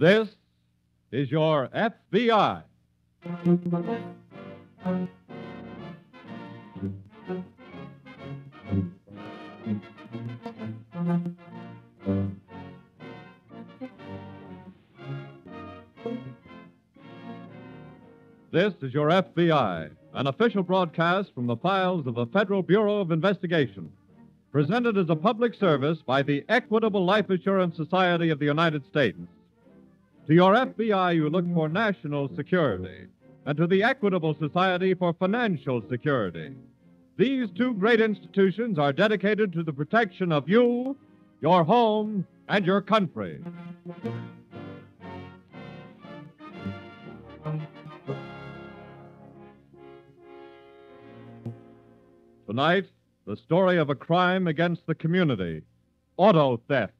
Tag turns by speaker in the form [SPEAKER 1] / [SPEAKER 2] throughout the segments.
[SPEAKER 1] This is your FBI. This is your FBI, an official broadcast from the files of the Federal Bureau of Investigation, presented as a public service by the Equitable Life Assurance Society of the United States. To your FBI, you look for national security, and to the Equitable Society for financial security. These two great institutions are dedicated to the protection of you, your home, and your country. Tonight, the story of a crime against the community, auto theft.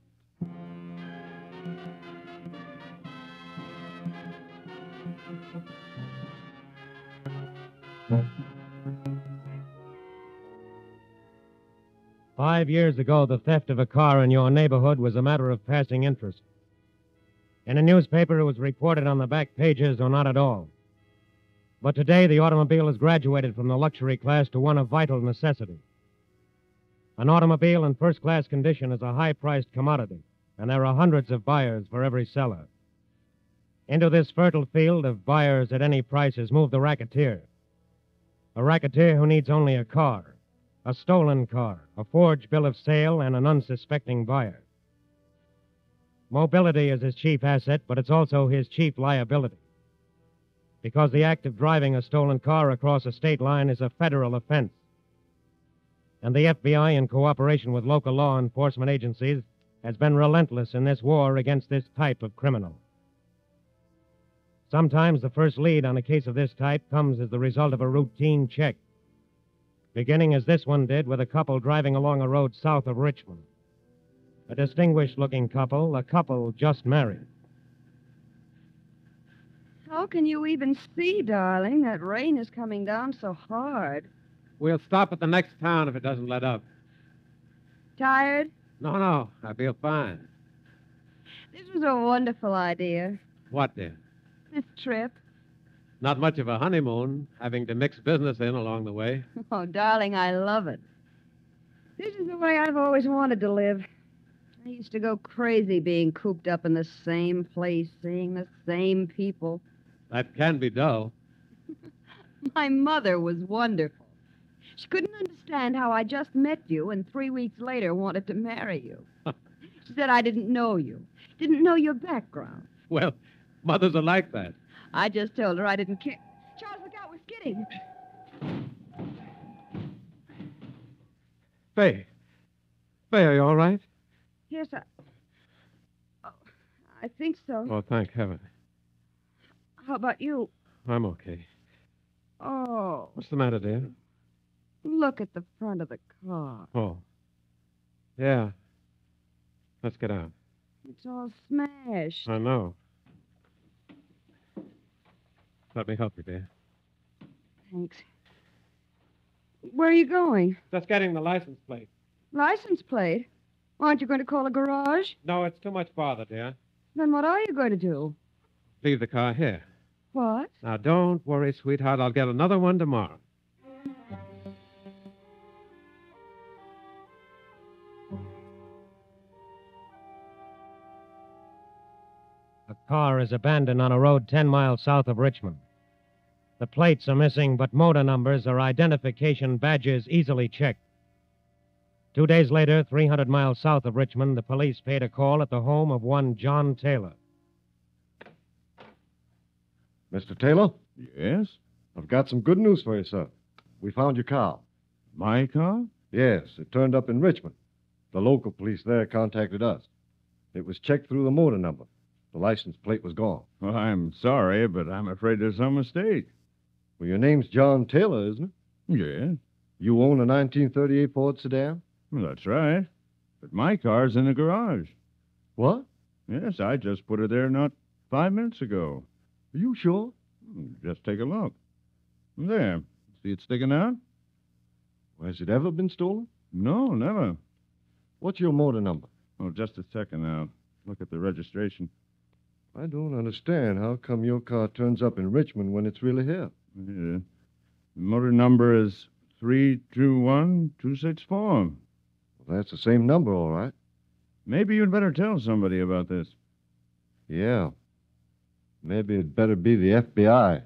[SPEAKER 2] 5 years ago, the theft of a car in your neighborhood was a matter of passing interest. In a newspaper, it was reported on the back pages or not at all. But today, the automobile has graduated from the luxury class to one of vital necessity. An automobile in first-class condition is a high-priced commodity, and there are hundreds of buyers for every seller. Into this fertile field of buyers at any price has moved the racketeer. A racketeer who needs only a car, a stolen car, a forged bill of sale, and an unsuspecting buyer. Mobility is his chief asset, but it's also his chief liability. Because the act of driving a stolen car across a state line is a federal offense. And the FBI, in cooperation with local law enforcement agencies, has been relentless in this war against this type of criminal. Sometimes the first lead on a case of this type comes as the result of a routine check, beginning as this one did with a couple driving along a road south of Richmond. A distinguished-looking couple, a couple just married.
[SPEAKER 3] How can you even see, darling? That rain is coming down so hard.
[SPEAKER 4] We'll stop at the next town if it doesn't let up.
[SPEAKER 3] Tired?
[SPEAKER 4] No, I feel fine.
[SPEAKER 3] This was a wonderful idea.
[SPEAKER 4] What, dear?
[SPEAKER 3] This trip.
[SPEAKER 4] Not much of a honeymoon, having to mix business in along the way.
[SPEAKER 3] Oh, darling, I love it. This is the way I've always wanted to live. I used to go crazy being cooped up in the same place, seeing the same people.
[SPEAKER 4] That can be dull.
[SPEAKER 3] My mother was wonderful. She couldn't understand how I just met you and 3 weeks later wanted to marry you. She said I didn't know you, didn't know your background.
[SPEAKER 4] Well, mothers are like that.
[SPEAKER 3] I just told her I didn't care. Charles, look out, we're skidding.
[SPEAKER 4] Faye, are you all right?
[SPEAKER 3] Yes, I think so.
[SPEAKER 4] Oh, thank heaven.
[SPEAKER 3] How about you?
[SPEAKER 4] I'm okay.
[SPEAKER 3] Oh,
[SPEAKER 4] What's the matter, dear?
[SPEAKER 3] look at the front of the car.
[SPEAKER 4] Oh. Yeah. Let's get out.
[SPEAKER 3] It's all smashed.
[SPEAKER 4] I know. Let me help you, dear.
[SPEAKER 3] Thanks. Where are you going?
[SPEAKER 4] Just getting the license plate.
[SPEAKER 3] License plate? Aren't you going to call a garage?
[SPEAKER 4] No, it's too much bother, dear.
[SPEAKER 3] Then what are you going to do?
[SPEAKER 4] Leave the car here.
[SPEAKER 3] What?
[SPEAKER 4] Now, don't worry, sweetheart. I'll get another one tomorrow.
[SPEAKER 2] A car is abandoned on a road 10 miles south of Richmond. The plates are missing, but motor numbers or identification badges easily checked. 2 days later, 300 miles south of Richmond, the police paid a call at the home of one John Taylor.
[SPEAKER 5] Mr. Taylor,
[SPEAKER 6] Yes?
[SPEAKER 5] I've got some good news for you, sir. We found your car.
[SPEAKER 6] My car?
[SPEAKER 5] Yes, it turned up in Richmond. The local police there contacted us. It was checked through the motor number. The license plate was gone.
[SPEAKER 6] Well, I'm sorry, but I'm afraid there's some mistake.
[SPEAKER 5] Well, your name's John Taylor, isn't it?
[SPEAKER 6] Yes?
[SPEAKER 5] You own a 1938 Ford sedan?
[SPEAKER 6] Well, that's right. But my car's in the garage.
[SPEAKER 5] What?
[SPEAKER 6] Yes, I just put it there not 5 minutes ago.
[SPEAKER 5] Are you sure?
[SPEAKER 6] Just take a look. There. See it sticking out?
[SPEAKER 5] Has it ever been stolen?
[SPEAKER 6] No, never.
[SPEAKER 5] What's your motor number?
[SPEAKER 6] Oh, just a second now. Look at the registration.
[SPEAKER 5] I don't understand. How come your car turns up in Richmond when it's really here?
[SPEAKER 6] Yeah. The motor number is 321264.
[SPEAKER 5] Well, that's the same number, all right.
[SPEAKER 6] Maybe you'd better tell somebody about this.
[SPEAKER 5] Yeah. Maybe it'd better be the FBI.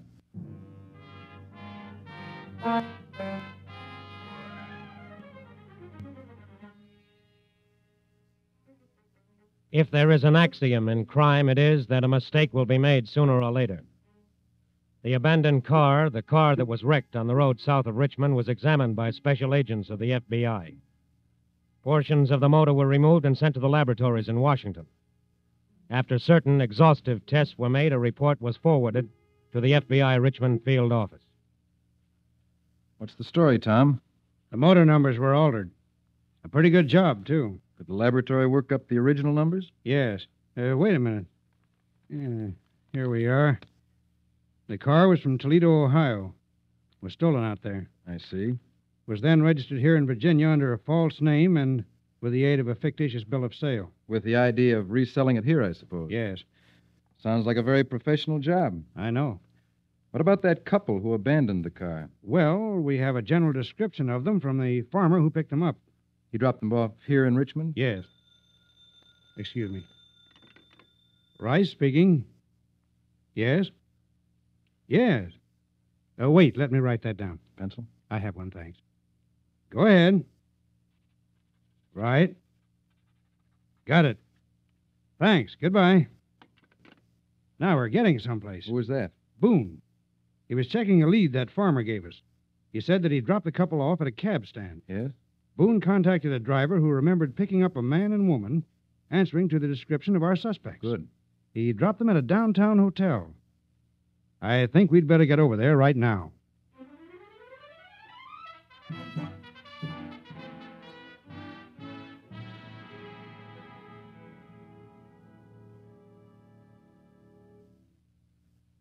[SPEAKER 2] If there is an axiom in crime, it is that a mistake will be made sooner or later. The abandoned car, the car that was wrecked on the road south of Richmond, was examined by special agents of the FBI. Portions of the motor were removed and sent to the laboratories in Washington. After certain exhaustive tests were made, a report was forwarded to the FBI Richmond field office.
[SPEAKER 7] What's the story, Tom?
[SPEAKER 8] The motor numbers were altered. A pretty good job, too.
[SPEAKER 7] Could the laboratory work up the original numbers?
[SPEAKER 8] Yes. Wait a minute. Here we are. The car was from Toledo, Ohio. Was stolen out there.
[SPEAKER 7] I see.
[SPEAKER 8] Was then registered here in Virginia under a false name and with the aid of a fictitious bill of sale.
[SPEAKER 7] With the idea of reselling it here, I suppose.
[SPEAKER 8] Yes,
[SPEAKER 7] Sounds like a very professional job.
[SPEAKER 8] I know.
[SPEAKER 7] What about that couple who abandoned the car?
[SPEAKER 8] Well, we have a general description of them from the farmer who picked them up.
[SPEAKER 7] He dropped them off here in Richmond?
[SPEAKER 8] Yes. Excuse me. Rice speaking. Yes? Yes. Wait, let me write that down.
[SPEAKER 7] Pencil?
[SPEAKER 8] I have one, thanks. Go ahead. Right. Got it. Thanks. Goodbye. Now we're getting someplace.
[SPEAKER 7] Who was that?
[SPEAKER 8] Boone. He was checking a lead that farmer gave us. He said that he dropped the couple off at a cab stand.
[SPEAKER 7] Yes?
[SPEAKER 8] Boone contacted a driver who remembered picking up a man and woman answering to the description of our suspects.
[SPEAKER 7] Good.
[SPEAKER 8] He dropped them at a downtown hotel. I think we'd better get over there right now.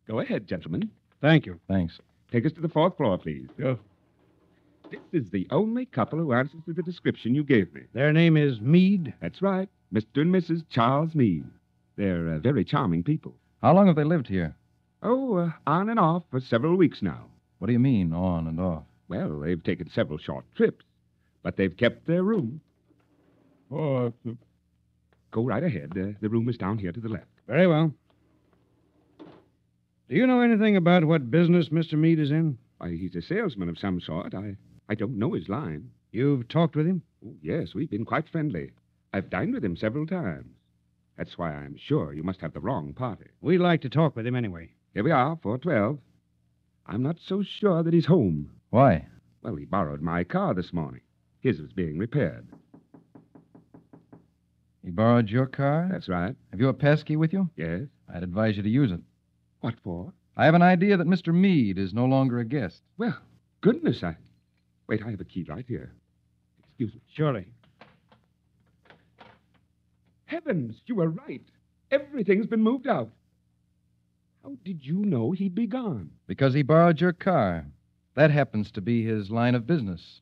[SPEAKER 9] Go ahead, gentlemen.
[SPEAKER 8] Thank you.
[SPEAKER 7] Thanks.
[SPEAKER 9] Take us to the fourth floor, please. This is the only couple who answers to the description you gave me.
[SPEAKER 8] Their name is Meade.
[SPEAKER 9] That's right. Mr. and Mrs. Charles Meade. They're very charming people.
[SPEAKER 7] How long have they lived here?
[SPEAKER 9] Oh, on and off for several weeks now.
[SPEAKER 7] What do you mean, on and off?
[SPEAKER 9] Well, they've taken several short trips, but they've kept their room.
[SPEAKER 6] Oh,
[SPEAKER 9] Go right ahead. The room is down here to the left.
[SPEAKER 8] Very well. Do you know anything about what business Mr. Meade is in?
[SPEAKER 9] Why, he's a salesman of some sort. I don't know his line.
[SPEAKER 8] You've talked with him?
[SPEAKER 9] Oh, yes, we've been quite friendly. I've dined with him several times. That's why I'm sure you must have the wrong party.
[SPEAKER 8] We'd like to talk with him anyway.
[SPEAKER 9] Here we are, 412. I'm not so sure that he's home.
[SPEAKER 7] Why?
[SPEAKER 9] Well, he borrowed my car this morning. His was being repaired.
[SPEAKER 7] He borrowed your car?
[SPEAKER 9] That's right.
[SPEAKER 7] Have you a passkey with you?
[SPEAKER 9] Yes.
[SPEAKER 7] I'd advise you to use it.
[SPEAKER 9] What for?
[SPEAKER 7] I have an idea that Mr. Meade is no longer a guest.
[SPEAKER 9] Well, goodness, Wait, I have a key right here. Excuse me.
[SPEAKER 8] Surely.
[SPEAKER 9] Heavens, you were right. Everything's been moved out. How did you know he'd be gone?
[SPEAKER 7] Because he borrowed your car. That happens to be his line of business.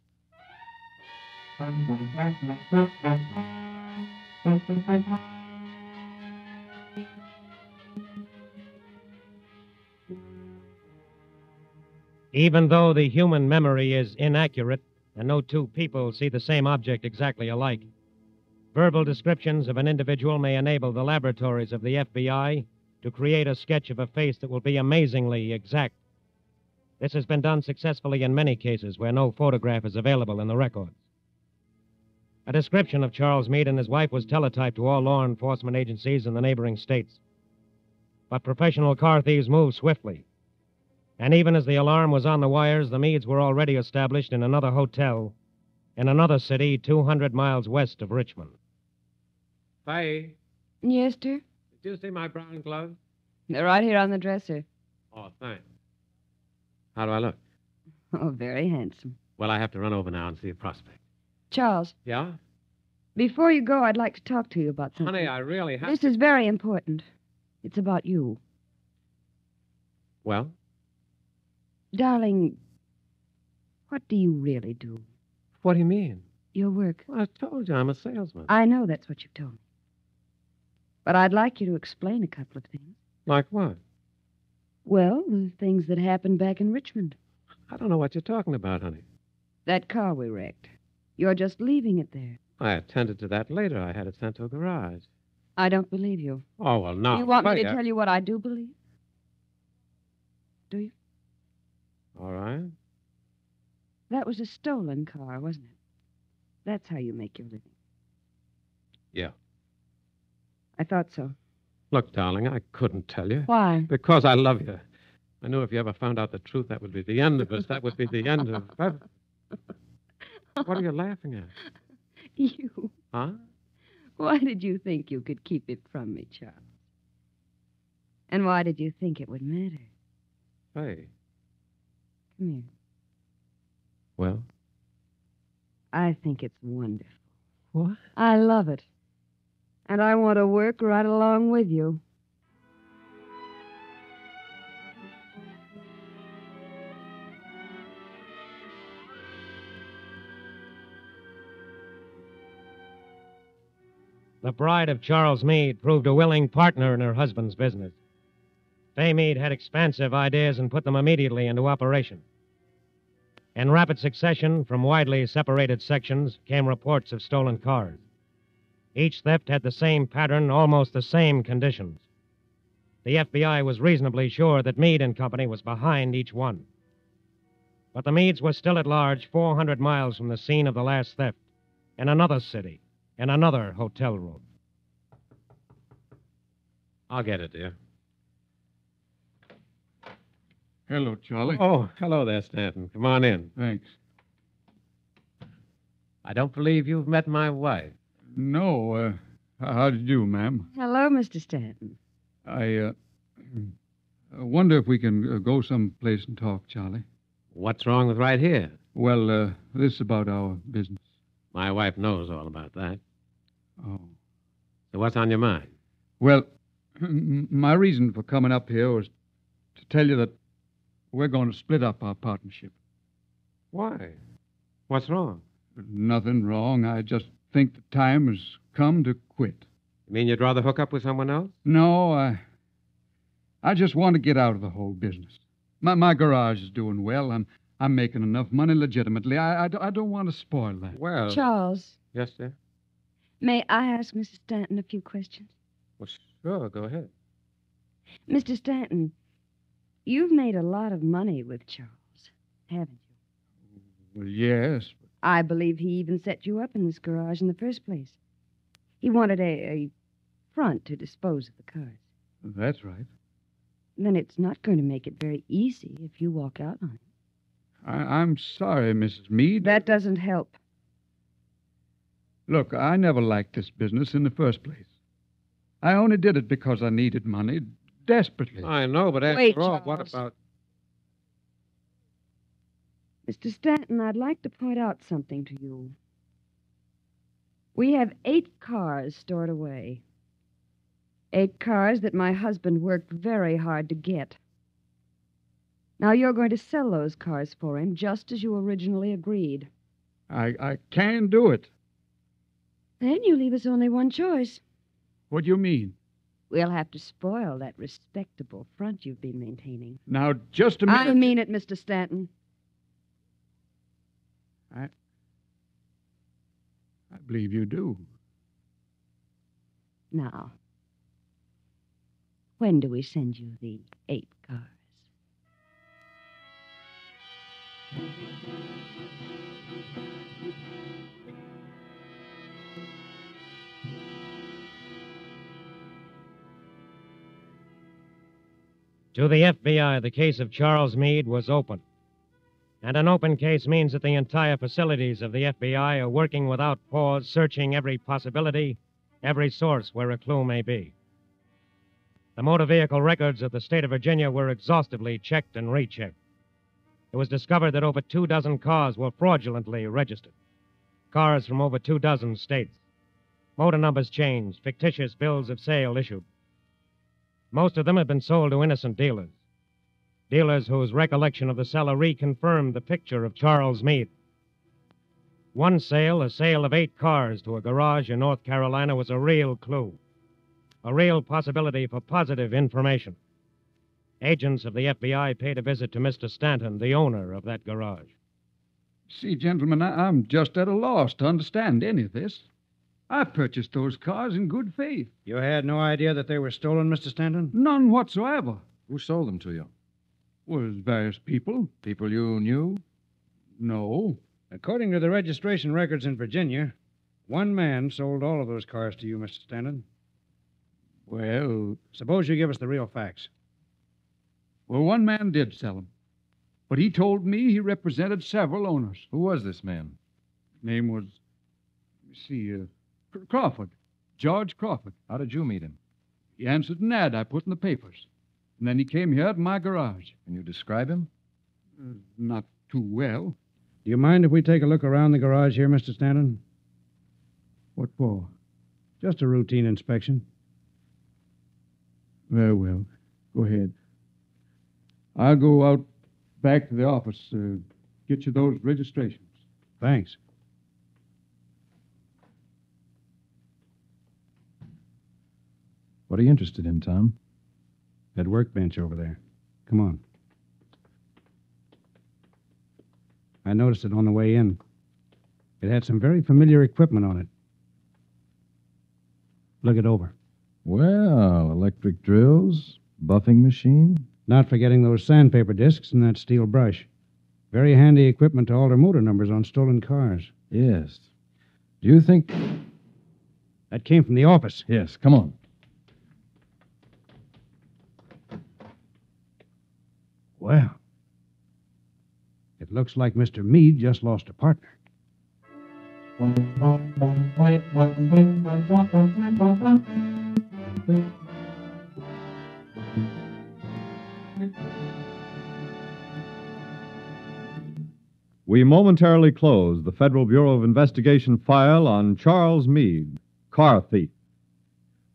[SPEAKER 2] Even though the human memory is inaccurate and no two people see the same object exactly alike, verbal descriptions of an individual may enable the laboratories of the FBI to create a sketch of a face that will be amazingly exact. This has been done successfully in many cases where no photograph is available in the records. A description of Charles Meade and his wife was teletyped to all law enforcement agencies in the neighboring states. But professional car thieves move swiftly. And even as the alarm was on the wires, the Meades were already established in another hotel in another city 200 miles west of Richmond.
[SPEAKER 4] Faye,
[SPEAKER 3] Yes, dear?
[SPEAKER 4] did you see my brown gloves?
[SPEAKER 3] They're right here on the dresser.
[SPEAKER 4] Oh, thanks. How do I look?
[SPEAKER 3] Oh, very handsome.
[SPEAKER 4] Well, I have to run over now and see a prospect.
[SPEAKER 3] Charles,
[SPEAKER 4] Yeah?
[SPEAKER 3] before you go, I'd like to talk to you about something.
[SPEAKER 4] Honey, I really have
[SPEAKER 3] This is very important. It's about you.
[SPEAKER 4] Well,
[SPEAKER 3] Darling, what do you really do?
[SPEAKER 4] what do you mean?
[SPEAKER 3] Your work.
[SPEAKER 4] Well, I told you I'm a salesman.
[SPEAKER 3] I know that's what you've told me. But I'd like you to explain a couple of things.
[SPEAKER 4] Like what?
[SPEAKER 3] Well, the things that happened back in Richmond.
[SPEAKER 4] I don't know what you're talking about, honey.
[SPEAKER 3] That car we wrecked. You're just leaving it there.
[SPEAKER 4] I attended to that later. I had it sent to a garage.
[SPEAKER 3] I don't believe you.
[SPEAKER 4] Oh, well, now.
[SPEAKER 3] You want me to
[SPEAKER 4] Claire.
[SPEAKER 3] tell you what I do believe? Do you?
[SPEAKER 4] All right.
[SPEAKER 3] That was a stolen car, wasn't it? That's how you make your living.
[SPEAKER 4] Yeah.
[SPEAKER 3] I thought so.
[SPEAKER 4] Look, darling, I couldn't tell you.
[SPEAKER 3] Why?
[SPEAKER 4] Because I love you. I knew if you ever found out the truth, that would be the end of us. That would be the end of... What are you laughing at?
[SPEAKER 3] You.
[SPEAKER 4] Huh?
[SPEAKER 3] Why did you think you could keep it from me, Charles? And why did you think it would matter?
[SPEAKER 4] Hey.
[SPEAKER 3] Come here.
[SPEAKER 4] Well?
[SPEAKER 3] I think it's wonderful.
[SPEAKER 4] What?
[SPEAKER 3] I love it. And I want to work right along with you.
[SPEAKER 2] The bride of Charles Meade proved a willing partner in her husband's business. Fay Meade had expansive ideas and put them immediately into operation. In rapid succession, from widely separated sections, came reports of stolen cars. Each theft had the same pattern, almost the same conditions. The FBI was reasonably sure that Meade and Company was behind each one. But the Meades were still at large 400 miles from the scene of the last theft, in another city, in another hotel room.
[SPEAKER 4] I'll get it, dear.
[SPEAKER 6] Hello, Charlie.
[SPEAKER 4] Oh, hello there, Stanton. Come on in.
[SPEAKER 6] Thanks.
[SPEAKER 4] I don't believe you've met my wife.
[SPEAKER 6] No, how do you do, ma'am?
[SPEAKER 3] Hello, Mr. Stanton.
[SPEAKER 6] I wonder if we can go someplace and talk, Charlie.
[SPEAKER 4] What's wrong with right here?
[SPEAKER 6] Well, this is about our business.
[SPEAKER 4] My wife knows all about that.
[SPEAKER 6] Oh.
[SPEAKER 4] So what's on your mind?
[SPEAKER 6] Well, my reason for coming up here was to tell you that we're going to split up our partnership.
[SPEAKER 4] Why? What's wrong?
[SPEAKER 6] Nothing wrong. I just think the time has come to quit.
[SPEAKER 4] You mean you'd rather hook up with someone else?
[SPEAKER 6] No, I just want to get out of the whole business. My garage is doing well. I'm making enough money legitimately. I don't want to spoil that.
[SPEAKER 4] Well...
[SPEAKER 3] Charles,
[SPEAKER 4] Yes, sir?
[SPEAKER 3] may I ask Mrs. Stanton a few questions?
[SPEAKER 4] Well, sure, go ahead.
[SPEAKER 3] Mr. Stanton, you've made a lot of money with Charles, haven't you?
[SPEAKER 6] Well, yes.
[SPEAKER 3] I believe he even set you up in this garage in the first place. He wanted a front to dispose of the cars.
[SPEAKER 6] That's right.
[SPEAKER 3] Then it's not going to make it very easy if you walk out on it.
[SPEAKER 6] I'm sorry, Mrs. Meade.
[SPEAKER 3] That doesn't help.
[SPEAKER 6] Look, I never liked this business in the first place. I only did it because I needed money desperately.
[SPEAKER 4] I know, but after
[SPEAKER 3] Wait,
[SPEAKER 4] all, what
[SPEAKER 3] Charles.
[SPEAKER 4] about...
[SPEAKER 3] Mr. Stanton, I'd like to point out something to you. We have 8 cars stored away. 8 cars that my husband worked very hard to get. Now you're going to sell those cars for him just as you originally agreed.
[SPEAKER 6] I can do it.
[SPEAKER 3] Then you leave us only one choice.
[SPEAKER 6] What do you mean?
[SPEAKER 3] We'll have to spoil that respectable front you've been maintaining.
[SPEAKER 6] Now, just a minute.
[SPEAKER 3] I mean it, Mr. Stanton.
[SPEAKER 6] I believe you do.
[SPEAKER 3] Now, when do we send you the 8 cars?
[SPEAKER 2] To the FBI, the case of Charles Meade was open. And an open case means that the entire facilities of the FBI are working without pause, searching every possibility, every source where a clue may be. The motor vehicle records of the state of Virginia were exhaustively checked and rechecked. It was discovered that over 24 cars were fraudulently registered. Cars from over 24 states. Motor numbers changed, fictitious bills of sale issued. Most of them had been sold to innocent dealers. Dealers whose recollection of the seller reconfirmed the picture of Charles Meade. One sale, a sale of 8 cars to a garage in North Carolina, was a real clue. A real possibility for positive information. Agents of the FBI paid a visit to Mr. Stanton, the owner of that garage.
[SPEAKER 6] See, gentlemen, I'm just at a loss to understand any of this. I purchased those cars in good faith.
[SPEAKER 8] You had no idea that they were stolen, Mr. Stanton?
[SPEAKER 6] None whatsoever.
[SPEAKER 7] Who sold them to you?
[SPEAKER 6] Was various people.
[SPEAKER 7] People you knew?
[SPEAKER 6] No.
[SPEAKER 8] According to the registration records in Virginia, one man sold all of those cars to you, Mr. Stanton.
[SPEAKER 6] Well,
[SPEAKER 8] Suppose you give us the real facts.
[SPEAKER 6] one man did sell them. But he told me he represented several owners.
[SPEAKER 7] Who was this man?
[SPEAKER 6] Name was, Crawford. George Crawford.
[SPEAKER 7] How did you meet him?
[SPEAKER 6] He answered an ad I put in the papers. And then he came here to my garage.
[SPEAKER 7] Can you describe him?
[SPEAKER 6] Not too well.
[SPEAKER 8] Do you mind if we take a look around the garage here, Mr. Stanton?
[SPEAKER 6] What for?
[SPEAKER 8] Just a routine inspection.
[SPEAKER 6] Very well. Go ahead. I'll go out back to the office, get you those registrations.
[SPEAKER 8] Thanks.
[SPEAKER 7] What are you interested in, Tom?
[SPEAKER 8] That workbench over there. Come on. I noticed it on the way in. It had some very familiar equipment on it. Look it over.
[SPEAKER 7] Well, electric drills, buffing machine.
[SPEAKER 8] Not forgetting those sandpaper discs and that steel brush. Very handy equipment to alter motor numbers on stolen cars.
[SPEAKER 7] Yes. Do you think...
[SPEAKER 8] That came from the office.
[SPEAKER 7] Yes, come on.
[SPEAKER 8] Well, it looks like Mr. Meade just lost a partner.
[SPEAKER 1] We momentarily close the Federal Bureau of Investigation file on Charles Meade, car thief.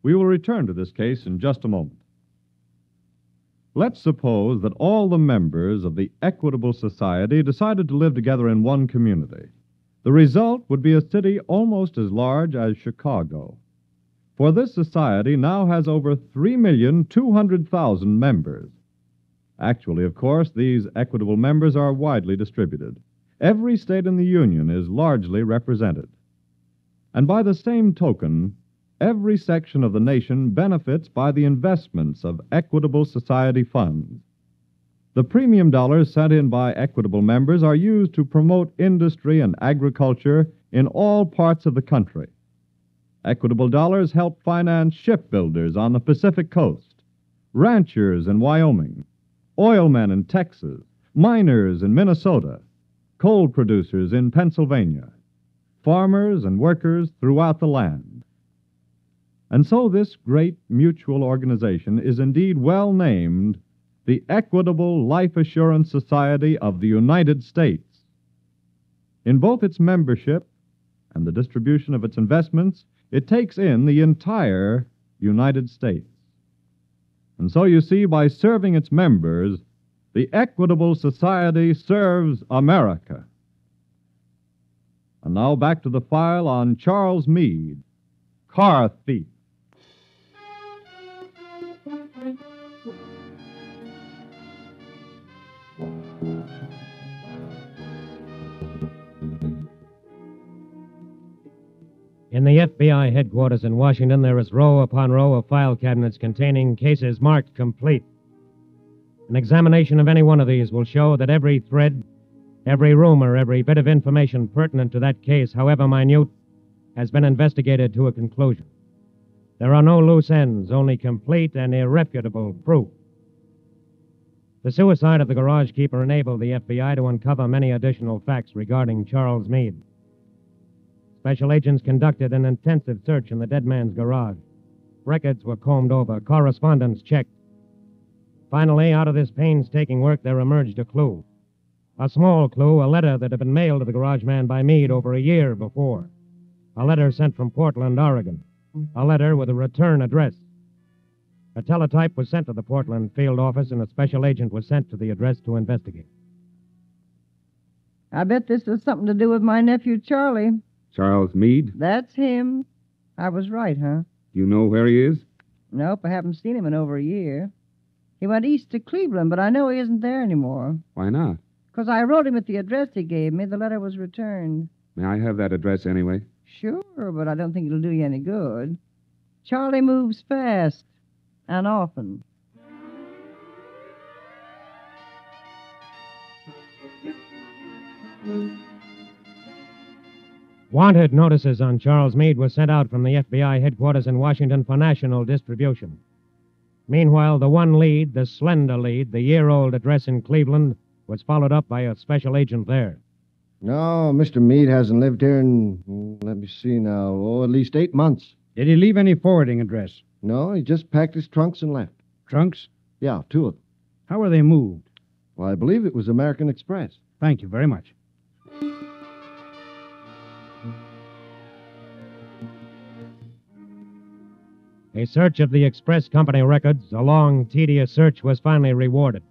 [SPEAKER 1] We will return to this case in just a moment. Let's suppose that all the members of the Equitable Society decided to live together in one community. The result would be a city almost as large as Chicago. For this society now has over 3,200,000 members. Actually, of course, these equitable members are widely distributed. Every state in the Union is largely represented. And by the same token, every section of the nation benefits by the investments of Equitable Society funds. The premium dollars sent in by Equitable members are used to promote industry and agriculture in all parts of the country. Equitable dollars help finance shipbuilders on the Pacific Coast, ranchers in Wyoming, oilmen in Texas, miners in Minnesota, coal producers in Pennsylvania, farmers and workers throughout the land. And so this great mutual organization is indeed well named the Equitable Life Assurance Society of the United States. In both its membership and the distribution of its investments, it takes in the entire United States. And so you see, by serving its members, the Equitable Society serves America. And now back to the file on Charles Meade, car thief.
[SPEAKER 2] In the FBI headquarters in Washington, there is row upon row of file cabinets containing cases marked complete. An examination of any one of these will show that every thread, every rumor, every bit of information pertinent to that case, however minute, has been investigated to a conclusion. There are no loose ends, only complete and irrefutable proof. The suicide of the garage keeper enabled the FBI to uncover many additional facts regarding Charles Meade. Special agents conducted an intensive search in the dead man's garage. Records were combed over, correspondence checked. Finally, out of this painstaking work, there emerged a clue. A small clue, a letter that had been mailed to the garage man by Meade over a year before. A letter sent from Portland, Oregon. A letter with a return address. A teletype was sent to the Portland field office, and a special agent was sent to the address to investigate.
[SPEAKER 10] I bet this has something to do with my nephew, Charlie.
[SPEAKER 9] Charles Meade?
[SPEAKER 10] That's him. I was right, huh?
[SPEAKER 9] You know where he is?
[SPEAKER 10] Nope, I haven't seen him in over a year. He went east to Cleveland, but I know he isn't there anymore.
[SPEAKER 9] Why not?
[SPEAKER 10] 'Cause I wrote him at the address he gave me. The letter was returned.
[SPEAKER 9] May I have that address anyway?
[SPEAKER 10] Sure, but I don't think it'll do you any good. Charlie moves fast and often.
[SPEAKER 2] Wanted notices on Charles Meade were sent out from the FBI headquarters in Washington for national distribution. Meanwhile, the one lead, the slender lead, the year-old address in Cleveland, was followed up by a special agent there.
[SPEAKER 5] No, Mr. Meade hasn't lived here in, let me see now, at least 8 months.
[SPEAKER 8] Did he leave any forwarding address?
[SPEAKER 5] No, he just packed his trunks and left.
[SPEAKER 8] Trunks?
[SPEAKER 5] Yeah, 2 of them.
[SPEAKER 8] How were they moved?
[SPEAKER 5] Well, I believe it was American Express.
[SPEAKER 8] Thank you very much.
[SPEAKER 2] A search of the Express Company records, a long, tedious search, was finally rewarded.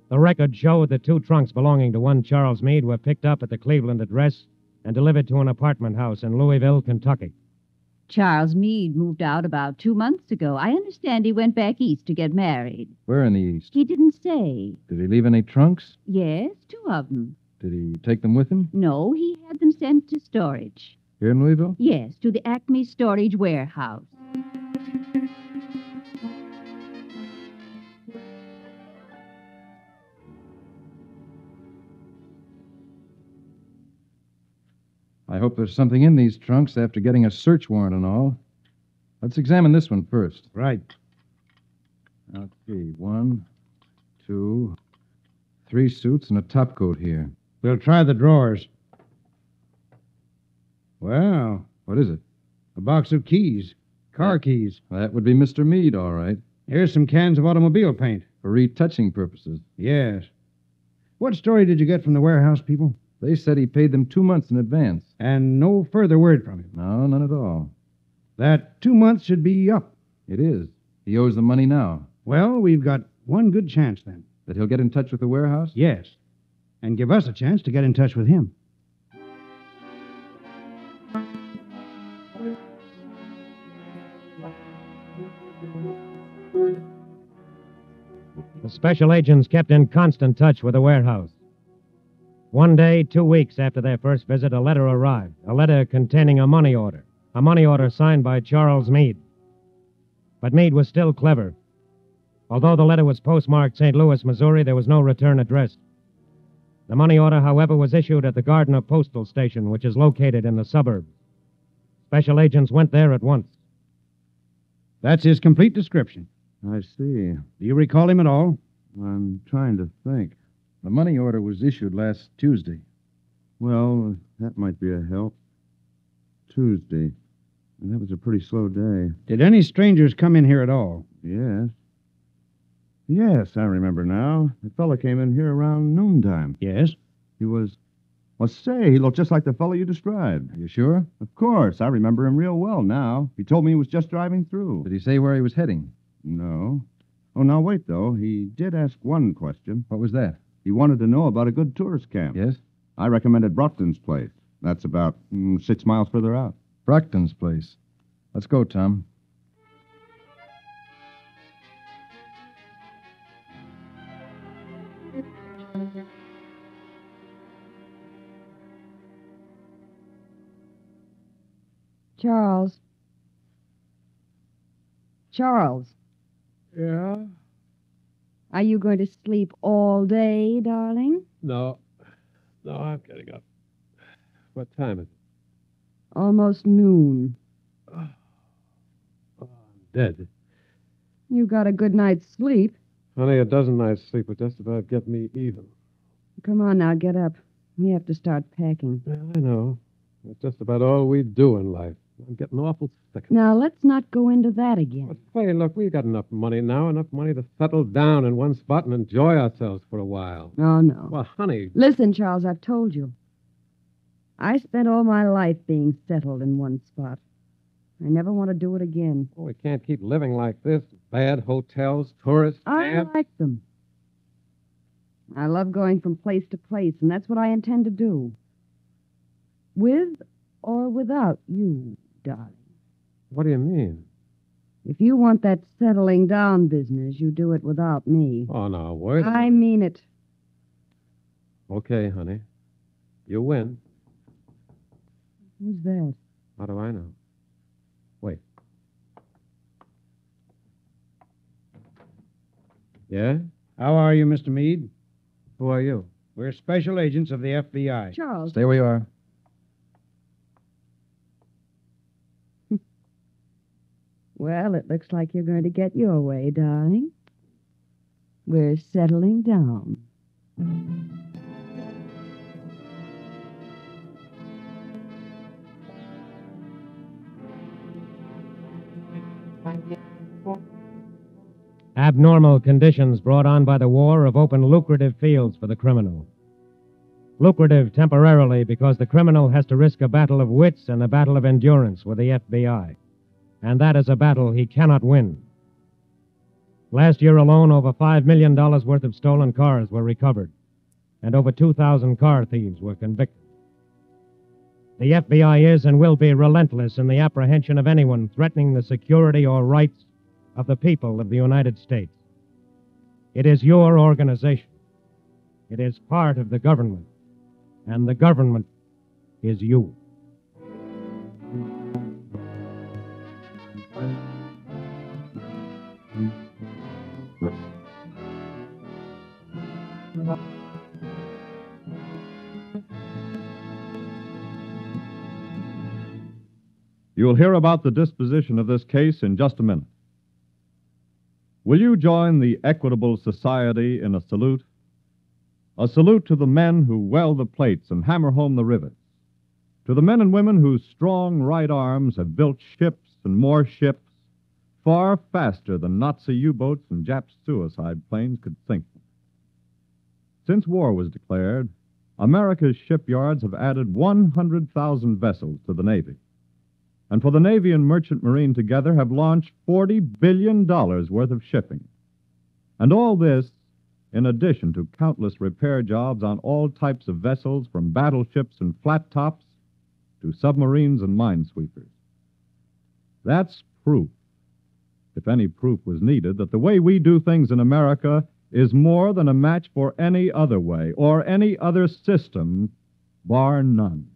[SPEAKER 2] The record showed that 2 trunks belonging to one Charles Meade were picked up at the Cleveland address and delivered to an apartment house in Louisville, Kentucky.
[SPEAKER 11] Charles Meade moved out about 2 months ago. I understand he went back east to get married.
[SPEAKER 7] Where in the east?
[SPEAKER 11] He didn't say.
[SPEAKER 7] Did he leave any trunks?
[SPEAKER 11] Yes, 2 of them.
[SPEAKER 7] Did he take them with him?
[SPEAKER 11] No, he had them sent to storage.
[SPEAKER 7] Here in Louisville?
[SPEAKER 11] Yes, to the Acme Storage Warehouse.
[SPEAKER 7] I hope there's something in these trunks after getting a search warrant and all. Let's examine this one first.
[SPEAKER 8] Right.
[SPEAKER 7] Okay, 1, 2, 3 suits and a topcoat here.
[SPEAKER 8] We'll try the drawers. Well,
[SPEAKER 7] What is it?
[SPEAKER 8] a box of keys. Car keys.
[SPEAKER 7] That would be Mr. Meade, all right,
[SPEAKER 8] Here's some cans of automobile paint.
[SPEAKER 7] for retouching purposes.
[SPEAKER 8] Yes. What story did you get from the warehouse people?
[SPEAKER 7] They said he paid them 2 months in advance.
[SPEAKER 8] And no further word from him.
[SPEAKER 7] No, none at all.
[SPEAKER 8] That 2 months should be up.
[SPEAKER 7] It is. He owes the money now.
[SPEAKER 8] Well, we've got one good chance then.
[SPEAKER 7] That he'll get in touch with the warehouse?
[SPEAKER 8] Yes. And give us a chance to get in touch with him.
[SPEAKER 2] The special agents kept in constant touch with the warehouse. One day, 2 weeks after their first visit, a letter arrived. A letter containing a money order. A money order signed by Charles Meade. But Meade was still clever. Although the letter was postmarked St. Louis, Missouri, there was no return address. The money order, however, was issued at the Gardner Postal Station, which is located in the suburbs. Special agents went there at once.
[SPEAKER 8] That's his complete description.
[SPEAKER 9] I see.
[SPEAKER 8] Do you recall him at all?
[SPEAKER 9] I'm trying to think.
[SPEAKER 7] The money order was issued last Tuesday.
[SPEAKER 9] Well, that might be a help. Tuesday. And that was a pretty slow day.
[SPEAKER 8] Did any strangers come in here at all?
[SPEAKER 9] Yes. Yes, I remember now. The fellow came in here around noontime.
[SPEAKER 8] Yes.
[SPEAKER 9] He was... Well, say, he looked just like the fellow you described.
[SPEAKER 7] Are you sure?
[SPEAKER 9] Of course. I remember him real well now. He told me he was just driving through.
[SPEAKER 7] Did he say where he was heading?
[SPEAKER 9] No. Oh, now wait, though. He did ask one question.
[SPEAKER 7] What was that?
[SPEAKER 9] He wanted to know about a good tourist camp.
[SPEAKER 7] Yes?
[SPEAKER 9] I recommended Brockton's place. That's about 6 miles further out.
[SPEAKER 7] Brockton's place. Let's go, Tom.
[SPEAKER 3] Charles. Charles,
[SPEAKER 4] Yeah?
[SPEAKER 3] are you going to sleep all day, darling?
[SPEAKER 4] No. No, I'm getting up. What time is it?
[SPEAKER 3] Almost noon.
[SPEAKER 4] Oh, I'm dead.
[SPEAKER 3] You got a good night's sleep.
[SPEAKER 4] Honey, a dozen nights' sleep would just about get me even.
[SPEAKER 3] Come on now, get up. We have to start packing.
[SPEAKER 4] Well, I know. That's just about all we do in life. I'm getting awful sick.
[SPEAKER 3] Now, let's not go into that again.
[SPEAKER 4] But, hey, look, we got enough money now, enough money to settle down in one spot and enjoy ourselves for a while.
[SPEAKER 3] Oh, no.
[SPEAKER 4] Well, honey.
[SPEAKER 3] Listen, Charles, I've told you. I spent all my life being settled in one spot. I never want to do it again.
[SPEAKER 4] Oh, we can't keep living like this. Bad hotels, tourists,
[SPEAKER 3] I
[SPEAKER 4] camps.
[SPEAKER 3] like them. I love going from place to place, and that's what I intend to do. With or without you, darling.
[SPEAKER 4] What do you mean?
[SPEAKER 3] If you want that settling down business, you do it without me.
[SPEAKER 4] Oh, now, Worth.
[SPEAKER 3] I mean it.
[SPEAKER 4] Okay, honey. You win.
[SPEAKER 3] Who's that?
[SPEAKER 4] How do I know? Wait. Yeah?
[SPEAKER 8] How are you, Mr. Meade?
[SPEAKER 4] Who are you?
[SPEAKER 8] We're special agents of the FBI.
[SPEAKER 3] Charles.
[SPEAKER 7] Stay where you are.
[SPEAKER 3] Well, it looks like you're going to get your way, darling. We're settling down.
[SPEAKER 2] Abnormal conditions brought on by the war have opened lucrative fields for the criminal. Lucrative temporarily because the criminal has to risk a battle of wits and a battle of endurance with the FBI. And that is a battle he cannot win. Last year alone, over $5 million worth of stolen cars were recovered, and over 2,000 car thieves were convicted. The FBI is and will be relentless in the apprehension of anyone threatening the security or rights of the people of the United States. It is your organization. It is part of the government, and the government is you.
[SPEAKER 1] You'll hear about the disposition of this case in just a minute. Will you join the Equitable Society in a salute? A salute to the men who weld the plates and hammer home the rivets, to the men and women whose strong right arms have built ships and more ships far faster than Nazi U-boats and Jap suicide planes could sink them. Since war was declared, America's shipyards have added 100,000 vessels to the Navy. And for the Navy and Merchant Marine together have launched $40 billion worth of shipping. And all this in addition to countless repair jobs on all types of vessels, from battleships and flat tops to submarines and minesweepers. That's proof, if any proof was needed, that the way we do things in America is more than a match for any other way or any other system, bar none.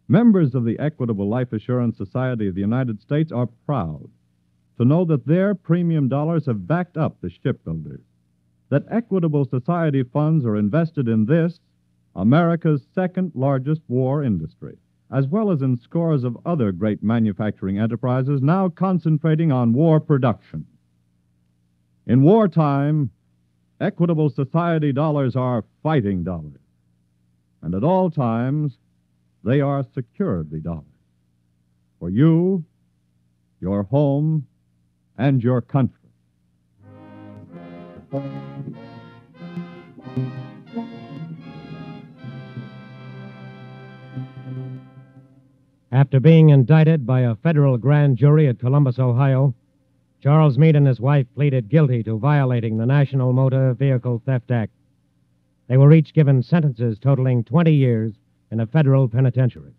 [SPEAKER 1] Members of the Equitable Life Assurance Society of the United States are proud to know that their premium dollars have backed up the shipbuilders, that Equitable Society funds are invested in this, America's second largest war industry, as well as in scores of other great manufacturing enterprises now concentrating on war production. In wartime, Equitable Society dollars are fighting dollars, and at all times, they are security dollars for you, your home, and your country.
[SPEAKER 2] After being indicted by a federal grand jury at Columbus, Ohio, Charles Meade and his wife pleaded guilty to violating the National Motor Vehicle Theft Act. They were each given sentences totaling 20 years in a federal penitentiary.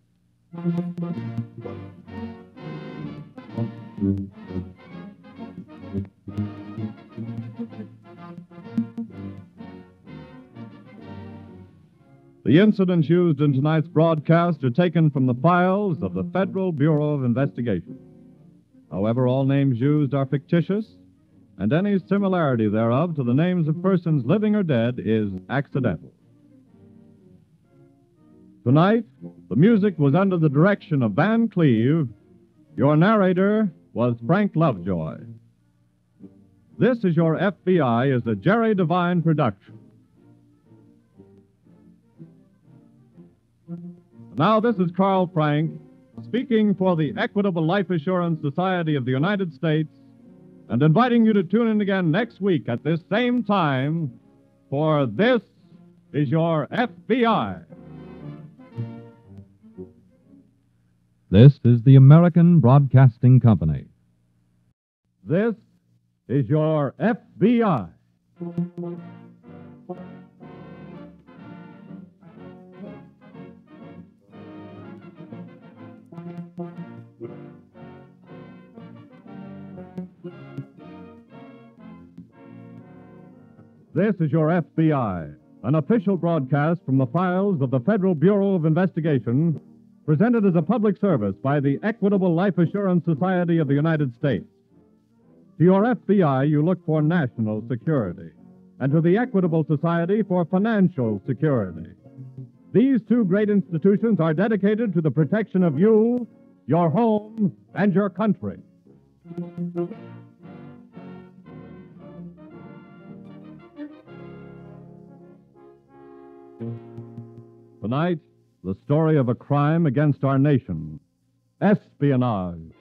[SPEAKER 1] The incidents used in tonight's broadcast are taken from the files of the Federal Bureau of Investigation. However, all names used are fictitious, and any similarity thereof to the names of persons living or dead is accidental. Tonight, the music was under the direction of Van Cleve. Your narrator was Frank Lovejoy. This Is Your FBI is a Jerry Devine production. Now, this is Carl Frank, speaking for the Equitable Life Assurance Society of the United States, and inviting you to tune in again next week at this same time for This Is Your FBI.
[SPEAKER 12] This is the American Broadcasting Company.
[SPEAKER 1] This is Your FBI. This is your FBI, an official broadcast from the files of the Federal Bureau of Investigation, presented as a public service by the Equitable Life Assurance Society of the United States. To your FBI, you look for national security, and to the Equitable Society for financial security. These two great institutions are dedicated to the protection of you, your home, and your country. Tonight, the story of a crime against our nation. Espionage.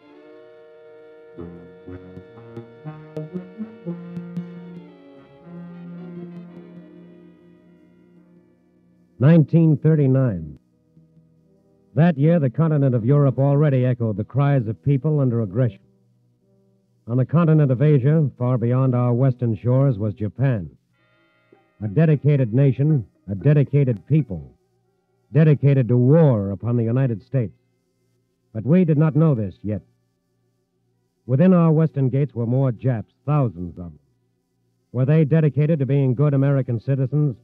[SPEAKER 2] (1939). That year, the continent of Europe already echoed the cries of people under aggression. On the continent of Asia, far beyond our western shores, was Japan. A dedicated nation, a dedicated people, dedicated to war upon the United States. But we did not know this yet. Within our western gates were more Japs, thousands of them. Were they dedicated to being good American citizens,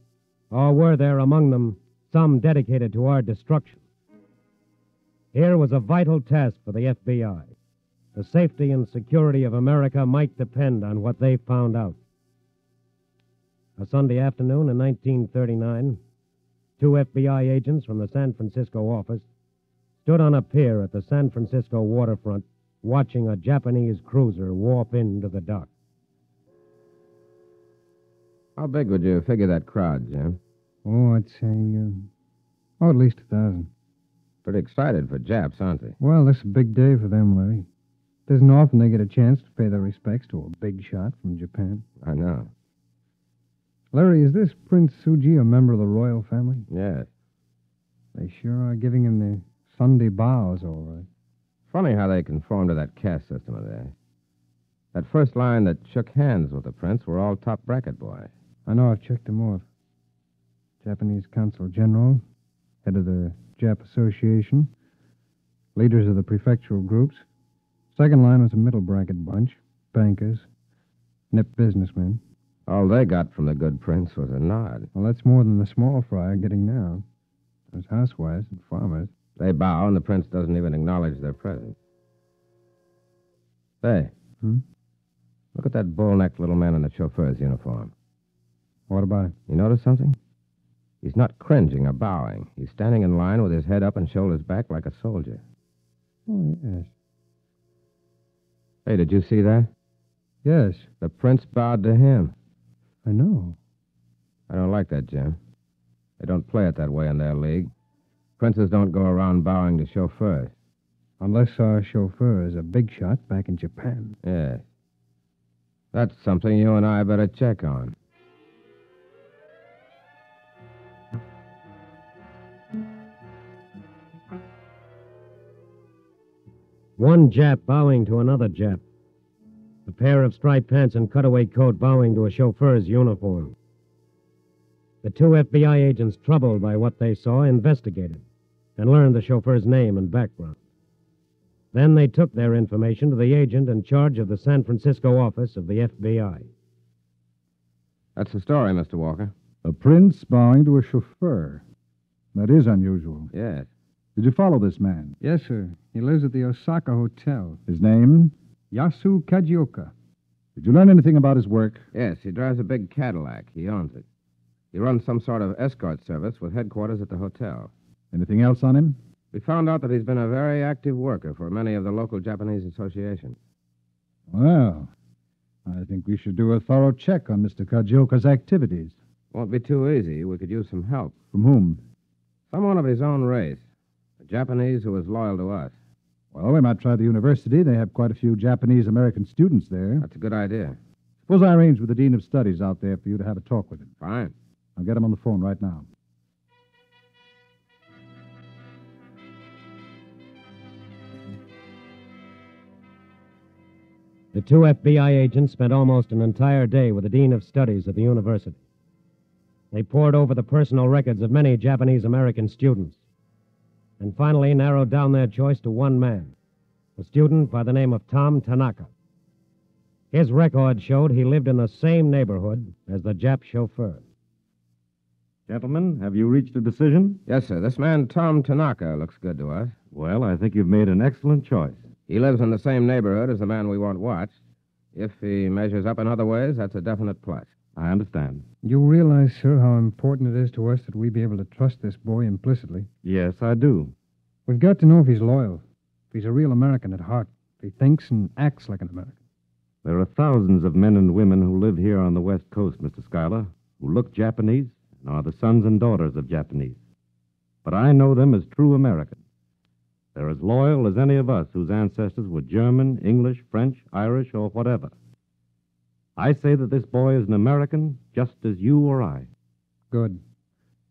[SPEAKER 2] or were there among them some dedicated to our destruction? Here was a vital task for the FBI. The safety and security of America might depend on what they found out. A Sunday afternoon in 1939, two FBI agents from the San Francisco office stood on a pier at the San Francisco waterfront watching a Japanese cruiser warp into the dock.
[SPEAKER 13] How big would you figure that crowd, Jim?
[SPEAKER 8] Oh, I'd say, at least 1,000.
[SPEAKER 13] Pretty excited for Japs, aren't they?
[SPEAKER 8] Well, this is a big day for them, Larry. It isn't often they get a chance to pay their respects to a big shot from Japan.
[SPEAKER 13] I know.
[SPEAKER 8] Larry, is this Prince Suji a member of the royal family?
[SPEAKER 13] Yes.
[SPEAKER 8] They sure are giving him the Sunday bows, all right.
[SPEAKER 13] Funny how they conform to that caste system of theirs. That first line that shook hands with the prince were all top bracket boys.
[SPEAKER 8] I know, I've checked them off. Japanese Consul General, head of the Jap Association, leaders of the prefectural groups. Second line was a middle bracket bunch, bankers, nip businessmen.
[SPEAKER 13] All they got from the good prince was a nod.
[SPEAKER 8] Well, that's more than the small fry are getting now. There's housewives and farmers.
[SPEAKER 13] They bow, and the prince doesn't even acknowledge their presence. Say, look at that bull-necked little man in the chauffeur's uniform.
[SPEAKER 8] What about it?
[SPEAKER 13] You notice something? He's not cringing or bowing. He's standing in line with his head up and shoulders back like a soldier.
[SPEAKER 8] Oh, yes.
[SPEAKER 13] Hey, did you see that?
[SPEAKER 8] Yes.
[SPEAKER 13] The prince bowed to him.
[SPEAKER 8] I know.
[SPEAKER 13] I don't like that, Jim. They don't play it that way in their league. Princes don't go around bowing to chauffeurs.
[SPEAKER 8] Unless our chauffeur is a big shot back in Japan.
[SPEAKER 13] Yes. That's something you and I better check on.
[SPEAKER 2] One Jap bowing to another Jap. A pair of striped pants and cutaway coat bowing to a chauffeur's uniform. The two FBI agents, troubled by what they saw, investigated and learned the chauffeur's name and background. Then they took their information to the agent in charge of the San Francisco office of the FBI.
[SPEAKER 13] That's the story, Mr. Walker.
[SPEAKER 14] A prince bowing to a chauffeur. That is unusual.
[SPEAKER 13] Yes.
[SPEAKER 14] Did you follow this man?
[SPEAKER 8] Yes, sir. He lives at the Osaka Hotel.
[SPEAKER 14] His name?
[SPEAKER 8] Yasu Kajioka.
[SPEAKER 14] Did you learn anything about his work?
[SPEAKER 13] Yes, he drives a big Cadillac. He owns it. He runs some sort of escort service with headquarters at the hotel.
[SPEAKER 14] Anything else on him?
[SPEAKER 13] We found out that he's been a very active worker for many of the local Japanese associations.
[SPEAKER 14] Well, I think we should do a thorough check on Mr. Kajioka's activities.
[SPEAKER 13] Won't be too easy. We could use some help.
[SPEAKER 14] From whom?
[SPEAKER 13] Someone of his own race. A Japanese who is loyal to us.
[SPEAKER 14] Well, we might try the university. They have quite a few Japanese-American students there.
[SPEAKER 13] That's a good idea.
[SPEAKER 14] Suppose I arrange with the Dean of Studies out there for you to have a talk with him.
[SPEAKER 13] Fine.
[SPEAKER 14] I'll get him on the phone right now.
[SPEAKER 2] The two FBI agents spent almost an entire day with the Dean of Studies at the university. They pored over the personal records of many Japanese-American students and finally narrowed down their choice to one man, a student by the name of Tom Tanaka. His record showed he lived in the same neighborhood as the Jap chauffeur.
[SPEAKER 5] Gentlemen, have you reached a decision?
[SPEAKER 13] Yes, sir. This man, Tom Tanaka, looks good to us.
[SPEAKER 5] Well, I think you've made an excellent choice.
[SPEAKER 13] He lives in the same neighborhood as the man we want watched. If he measures up in other ways, that's a definite plus.
[SPEAKER 5] I understand.
[SPEAKER 8] You realize, sir, how important it is to us that we be able to trust this boy implicitly?
[SPEAKER 5] Yes, I do.
[SPEAKER 8] We've got to know if he's loyal, if he's a real American at heart, if he thinks and acts like an American.
[SPEAKER 5] There are thousands of men and women who live here on the West Coast, Mr. Schuyler, who look Japanese and are the sons and daughters of Japanese. But I know them as true Americans. They're as loyal as any of us whose ancestors were German, English, French, Irish, or whatever. I say that this boy is an American just as you or I.
[SPEAKER 8] Good.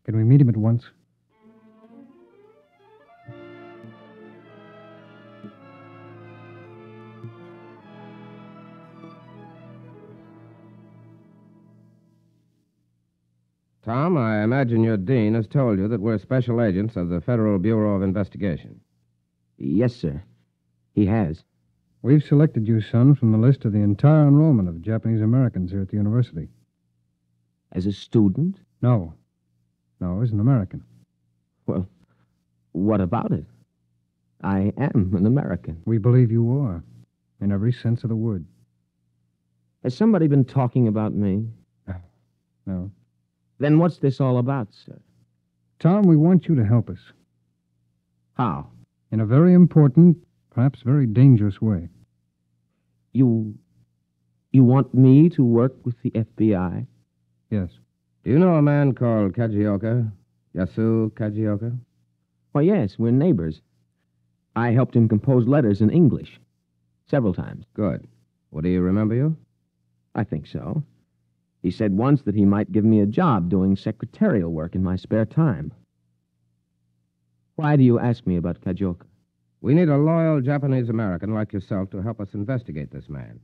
[SPEAKER 8] Can we meet him at once?
[SPEAKER 13] Tom, I imagine your dean has told you that we're special agents of the Federal Bureau of Investigation.
[SPEAKER 15] Yes, sir. He has.
[SPEAKER 8] We've selected you, son, from the list of the entire enrollment of Japanese Americans here at the university.
[SPEAKER 15] As a student?
[SPEAKER 8] No. No, as an American.
[SPEAKER 15] Well, what about it? I am an American.
[SPEAKER 8] We believe you are, in every sense of the word.
[SPEAKER 15] Has somebody been talking about me?
[SPEAKER 8] No.
[SPEAKER 15] Then what's this all about, sir?
[SPEAKER 8] Tom, we want you to help us.
[SPEAKER 15] How?
[SPEAKER 8] In a very important, perhaps very dangerous way.
[SPEAKER 15] You want me to work with the FBI?
[SPEAKER 8] Yes.
[SPEAKER 13] Do you know a man called Kajioka? Yasu Kajioka?
[SPEAKER 15] Why, yes, we're neighbors. I helped him compose letters in English. Several times.
[SPEAKER 13] Good. Would he remember you?
[SPEAKER 15] I think so. He said once that he might give me a job doing secretarial work in my spare time. Why do you ask me about Kajioka?
[SPEAKER 13] We need a loyal Japanese American like yourself to help us investigate this man.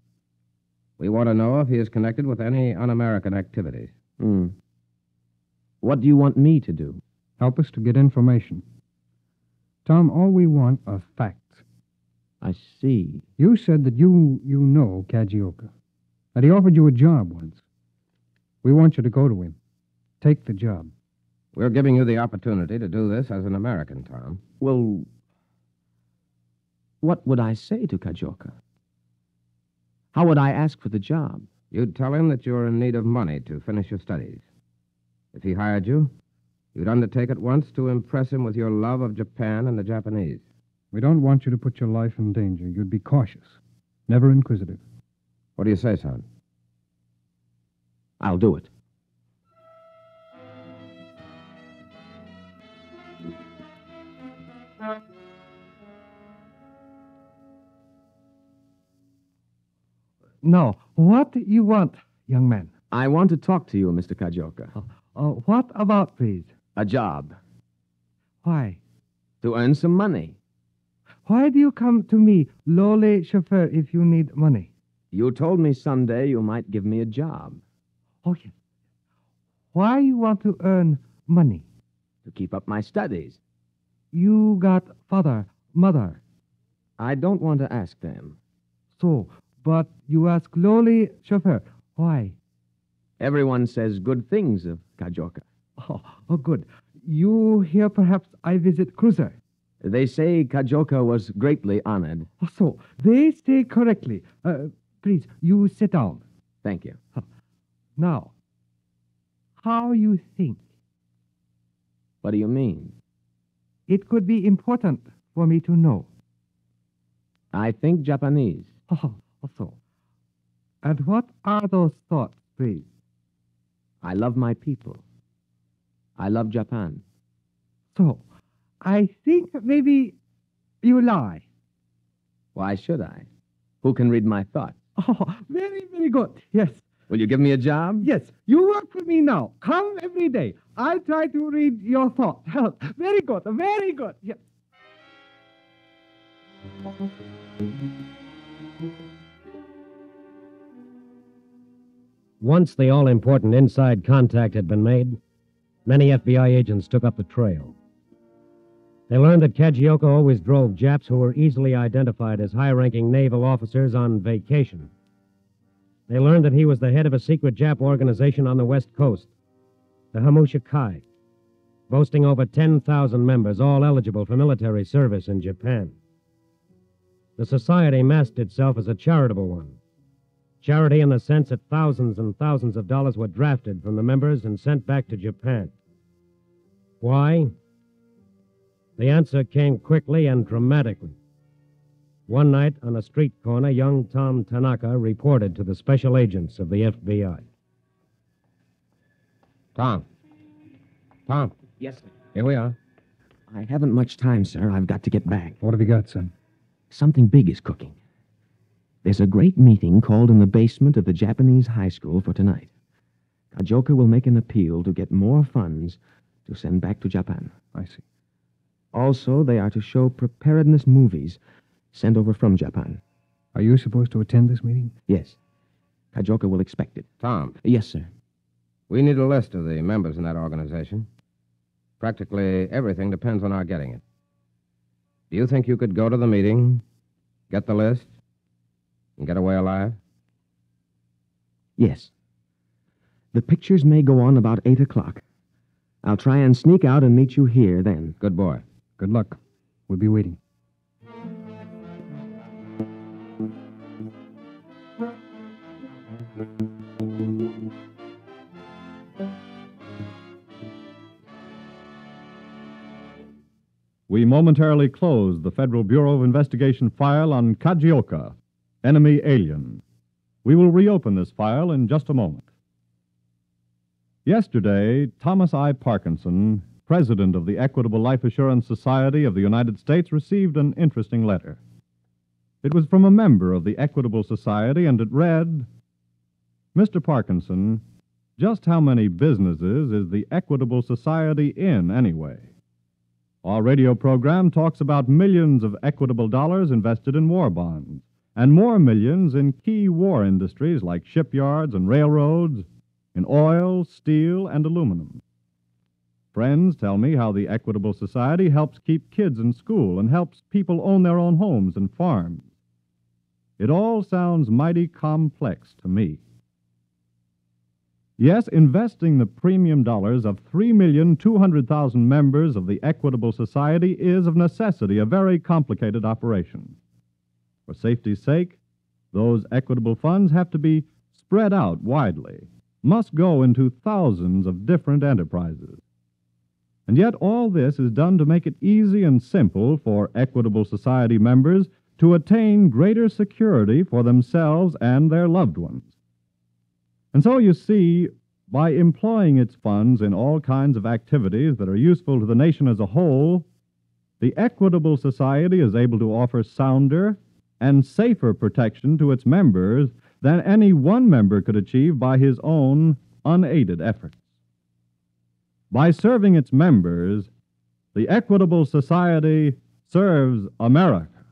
[SPEAKER 13] We want to know if he is connected with any un-American activities.
[SPEAKER 15] What do you want me to do?
[SPEAKER 8] Help us to get information. Tom, all we want are facts.
[SPEAKER 15] I see.
[SPEAKER 8] You said that you know Kajioka, that he offered you a job once. We want you to go to him. Take the job.
[SPEAKER 13] We're giving you the opportunity to do this as an American, Tom.
[SPEAKER 15] Well, what would I say to Kajioka? How would I ask for the job?
[SPEAKER 13] You'd tell him that you're in need of money to finish your studies. If he hired you, you'd undertake at once to impress him with your love of Japan and the Japanese.
[SPEAKER 8] We don't want you to put your life in danger. You'd be cautious, never inquisitive.
[SPEAKER 13] What do you say, son?
[SPEAKER 15] I'll do it.
[SPEAKER 16] Now, what you want, young man?
[SPEAKER 15] I want to talk to you, Mr. Kajioka.
[SPEAKER 16] What about, please?
[SPEAKER 15] A job.
[SPEAKER 16] Why?
[SPEAKER 15] To earn some money.
[SPEAKER 16] Why do you come to me, lowly chauffeur, if you need money?
[SPEAKER 15] You told me someday you might give me a job.
[SPEAKER 16] Oh, yes. Why you want to earn money?
[SPEAKER 15] To keep up my studies.
[SPEAKER 16] You got father, mother.
[SPEAKER 15] I don't want to ask them.
[SPEAKER 16] So, but you ask lowly chauffeur. Why?
[SPEAKER 15] Everyone says good things of Kajioka.
[SPEAKER 16] Oh, good. You hear perhaps I visit cruiser.
[SPEAKER 15] They say Kajioka was greatly honored.
[SPEAKER 16] So, they say correctly. Please, you sit down.
[SPEAKER 15] Thank you.
[SPEAKER 16] Now, how you think?
[SPEAKER 15] What do you mean?
[SPEAKER 16] It could be important for me to know.
[SPEAKER 15] I think Japanese.
[SPEAKER 16] So. And what are those thoughts, please?
[SPEAKER 15] I love my people. I love Japan.
[SPEAKER 16] So, I think maybe you lie.
[SPEAKER 15] Why should I? Who can read my thoughts?
[SPEAKER 16] Very, very good. Yes.
[SPEAKER 15] Will you give me a job?
[SPEAKER 16] Yes. You work for me now. Come every day. I'll try to read your thoughts. Very good. Very good. Yes.
[SPEAKER 2] Once the all-important inside contact had been made, many FBI agents took up the trail. They learned that Kajioka always drove Japs who were easily identified as high-ranking naval officers on vacation. They learned that he was the head of a secret Jap organization on the West Coast, the Hamusha Kai, boasting over 10,000 members, all eligible for military service in Japan. The society masked itself as a charitable one. Charity in the sense that thousands and thousands of dollars were drafted from the members and sent back to Japan. Why? The answer came quickly and dramatically. One night on a street corner, young Tom Tanaka reported to the special agents of the FBI.
[SPEAKER 13] Tom.
[SPEAKER 15] Yes, sir.
[SPEAKER 13] Here we are.
[SPEAKER 15] I haven't much time, sir. I've got to get back.
[SPEAKER 14] What have you got, son?
[SPEAKER 15] Something big is cooking. There's a great meeting called in the basement of the Japanese high school for tonight. Kajoka will make an appeal to get more funds to send back to Japan.
[SPEAKER 14] I see.
[SPEAKER 15] Also, they are to show preparedness movies sent over from Japan.
[SPEAKER 14] Are you supposed to attend this meeting?
[SPEAKER 15] Yes. Kajoka will expect it.
[SPEAKER 13] Tom.
[SPEAKER 15] Yes, sir.
[SPEAKER 13] We need a list of the members in that organization. Practically everything depends on our getting it. Do you think you could go to the meeting, get the list, and get away alive?
[SPEAKER 15] Yes. The pictures may go on about 8 o'clock. I'll try and sneak out and meet you here then.
[SPEAKER 13] Good boy.
[SPEAKER 14] Good luck. We'll be waiting.
[SPEAKER 1] We momentarily close the Federal Bureau of Investigation file on Kajioka, enemy alien. We will reopen this file in just a moment. Yesterday, Thomas I. Parkinson, president of the Equitable Life Assurance Society of the United States, received an interesting letter. It was from a member of the Equitable Society, and it read, Mr. Parkinson, just how many businesses is the Equitable Society in, anyway? Our radio program talks about millions of equitable dollars invested in war bonds, and more millions in key war industries like shipyards and railroads, in oil, steel, and aluminum. Friends tell me how the Equitable Society helps keep kids in school and helps people own their own homes and farms. It all sounds mighty complex to me. Yes, investing the premium dollars of 3,200,000 members of the Equitable Society is of necessity a very complicated operation. For safety's sake, those equitable funds have to be spread out widely, must go into thousands of different enterprises. And yet all this is done to make it easy and simple for Equitable Society members to attain greater security for themselves and their loved ones. And so, you see, by employing its funds in all kinds of activities that are useful to the nation as a whole, the Equitable Society is able to offer sounder and safer protection to its members than any one member could achieve by his own unaided efforts. By serving its members, the Equitable Society serves America.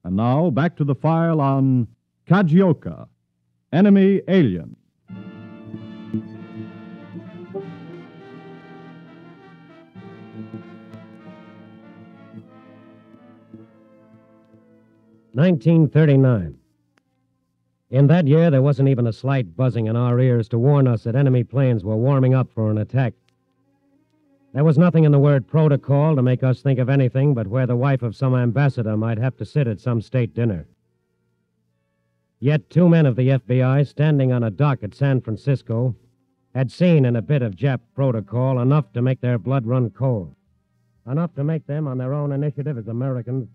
[SPEAKER 1] And now, back to the file on Kajioka, enemy alien.
[SPEAKER 2] "1939. In that year, there wasn't even a slight buzzing in our ears to warn us that enemy planes were warming up for an attack. There was nothing in the word protocol to make us think of anything but where the wife of some ambassador might have to sit at some state dinner. Yet 2 men of the FBI, standing on a dock at San Francisco, had seen in a bit of Jap protocol enough to make their blood run cold. Enough to make them, on their own initiative as Americans,